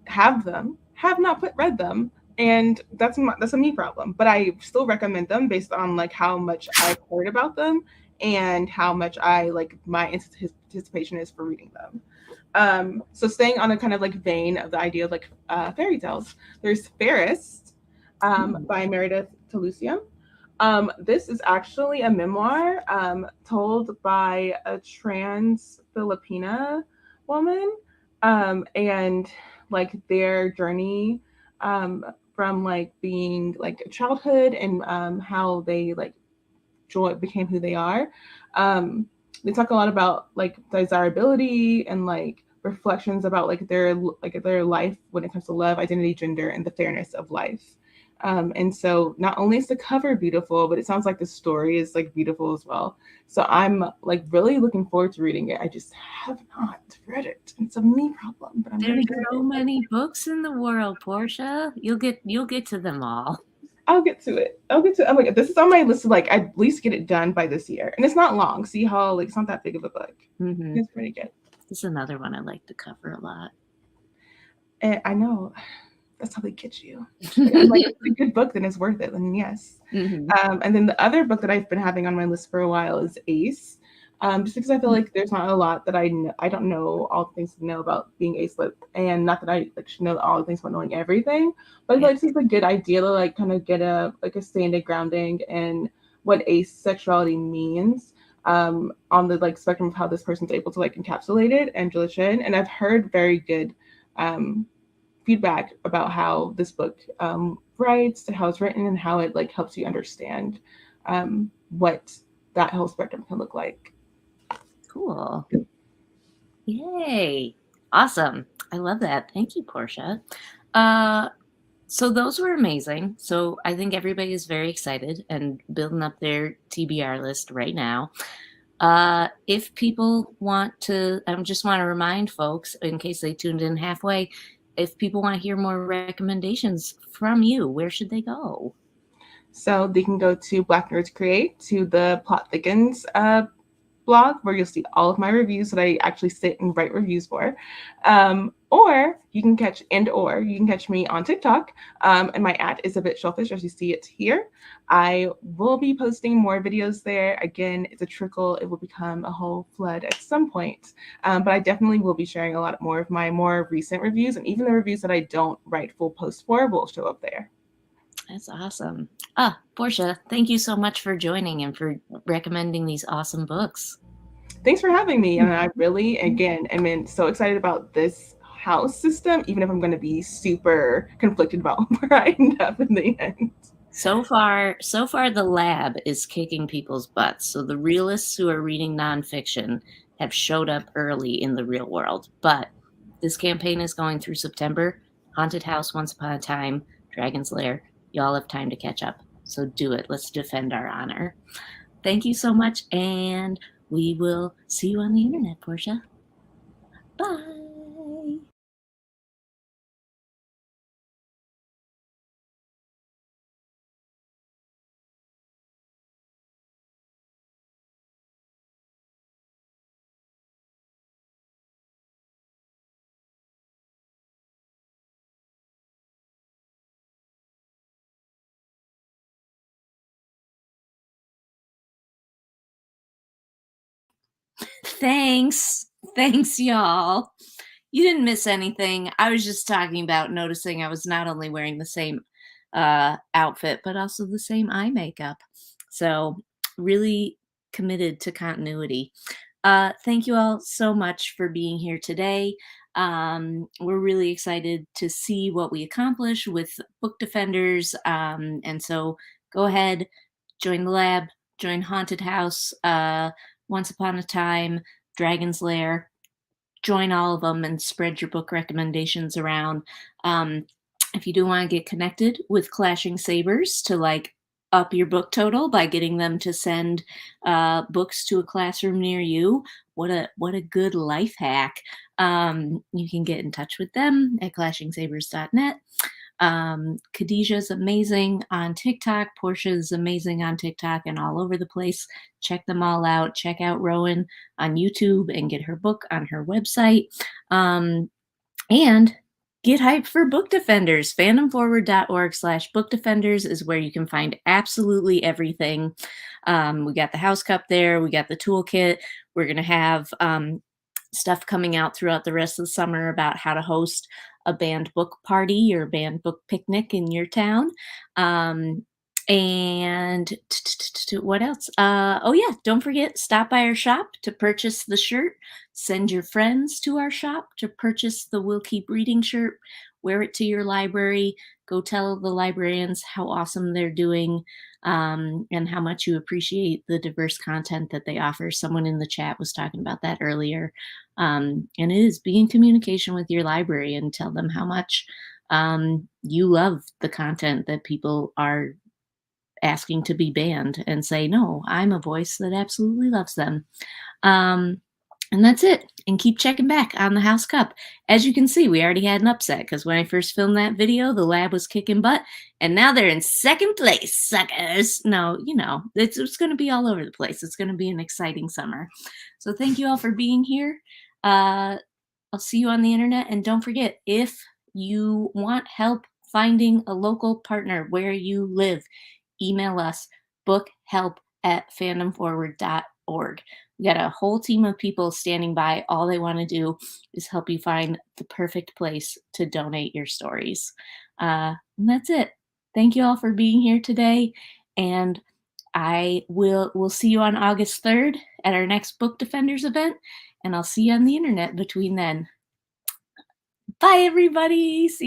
Have not read them, and that's a me problem. But I still recommend them based on like how much I've heard about them and how much I like my anticipation is for reading them. So staying on a kind of like vein of the idea of like fairy tales, there's Fairest by Meredith Toulousian. This is actually a memoir told by a trans Filipina woman, and like their journey from like being like childhood and how they like became who they are. They talk a lot about like desirability and like reflections about like their life when it comes to love, identity, gender, and the fairness of life. And so not only is the cover beautiful, but it sounds like the story is like beautiful as well. So I'm like really looking forward to reading it. I just have not read it. It's a me problem, but There's so many books in the world, Portia. You'll get to them all. I'll get to it. Oh my god, this is on my list to like at least get it done by this year. And it's not long. See how like it's not that big of a book. It's pretty good. This is another one I like to cover a lot. And I know. That's how they get you. I'm like, it's a good book, then it's worth it. Then yes. And then the other book that I've been having on my list for a while is Ace. Just because I feel like there's not a lot that I don't know all the things to know about being ace-lit, and not that I like should know all the things about knowing everything, but I feel like this is a good idea to like kind of get a standard grounding in what asexuality means on the like spectrum of how this person's able to like encapsulate it and drill it in. And I've heard very good feedback about how this book writes, how it's written, and how it like helps you understand what that whole spectrum can look like. Cool. Yay. Awesome. I love that. Thank you, Portia. So those were amazing. So I think everybody is very excited and building up their TBR list right now. If people want to, I just want to remind folks, in case they tuned in halfway, if people want to hear more recommendations from you, where should they go? So they can go to Black Nerds Create, to the Plot Thickens blog, where you'll see all of my reviews that I actually sit and write reviews for. Or you can catch me on TikTok, and my @ is a bit shellfish, as you see it here. I will be posting more videos there. Again, it's a trickle. It will become a whole flood at some point. But I definitely will be sharing a lot more of my more recent reviews, and even the reviews that I don't write full posts for will show up there. That's awesome. Portia, thank you so much for joining and for recommending these awesome books. Thanks for having me. And I really, again, am so excited about this house system, even if I'm going to be super conflicted about where I end up in the end. So far, the lab is kicking people's butts. So the realists who are reading nonfiction have showed up early in the real world. But this campaign is going through September. Haunted House, Once Upon a Time, Dragon's Lair. Y'all have time to catch up. So do it. Let's defend our honor. Thank you so much. And we will see you on the internet, Portia. Bye. Thanks. Thanks, y'all. You didn't miss anything. I was just talking about noticing I was not only wearing the same outfit, but also the same eye makeup. So really committed to continuity. Thank you all so much for being here today. We're really excited to see what we accomplish with Book Defenders. And so go ahead, join the lab, join Haunted House, Once Upon a Time, Dragon's Lair. Join all of them and spread your book recommendations around. If you do want to get connected with Clashing Sabers to like up your book total by getting them to send books to a classroom near you, what a good life hack. You can get in touch with them at clashingsabers.net. Khadijah's amazing on TikTok. Portia's amazing on TikTok and all over the place. Check them all out. Check out Rowan on YouTube and get her book on her website. And get hyped for Book Defenders. Fandomforward.org/Book Defenders is where you can find absolutely everything. We got the house cup there. We got the toolkit. We're going to have stuff coming out throughout the rest of the summer about how to host a banned book party or banned book picnic in your town. And what else? Oh yeah, don't forget, stop by our shop to purchase the shirt. Send your friends to our shop to purchase the We'll Keep Reading shirt. Wear it to your library. Go tell the librarians how awesome they're doing and how much you appreciate the diverse content that they offer. Someone in the chat was talking about that earlier. And it is, be in communication with your library and tell them how much you love the content that people are asking to be banned, and say, no, I'm a voice that absolutely loves them. And that's it. And keep checking back on the House Cup. As you can see, we already had an upset because when I first filmed that video, the lab was kicking butt, and now they're in second place, suckers. No, you know, it's going to be all over the place. It's going to be an exciting summer. So thank you all for being here. I'll see you on the internet. And don't forget, if you want help finding a local partner where you live, email us, bookhelp@fandomforward.org. We got a whole team of people standing by. All they want to do is help you find the perfect place to donate your stories. And that's it. Thank you all for being here today. And we'll see you on August 3rd at our next Book Defenders event. And I'll see you on the internet between then. Bye, everybody. See you.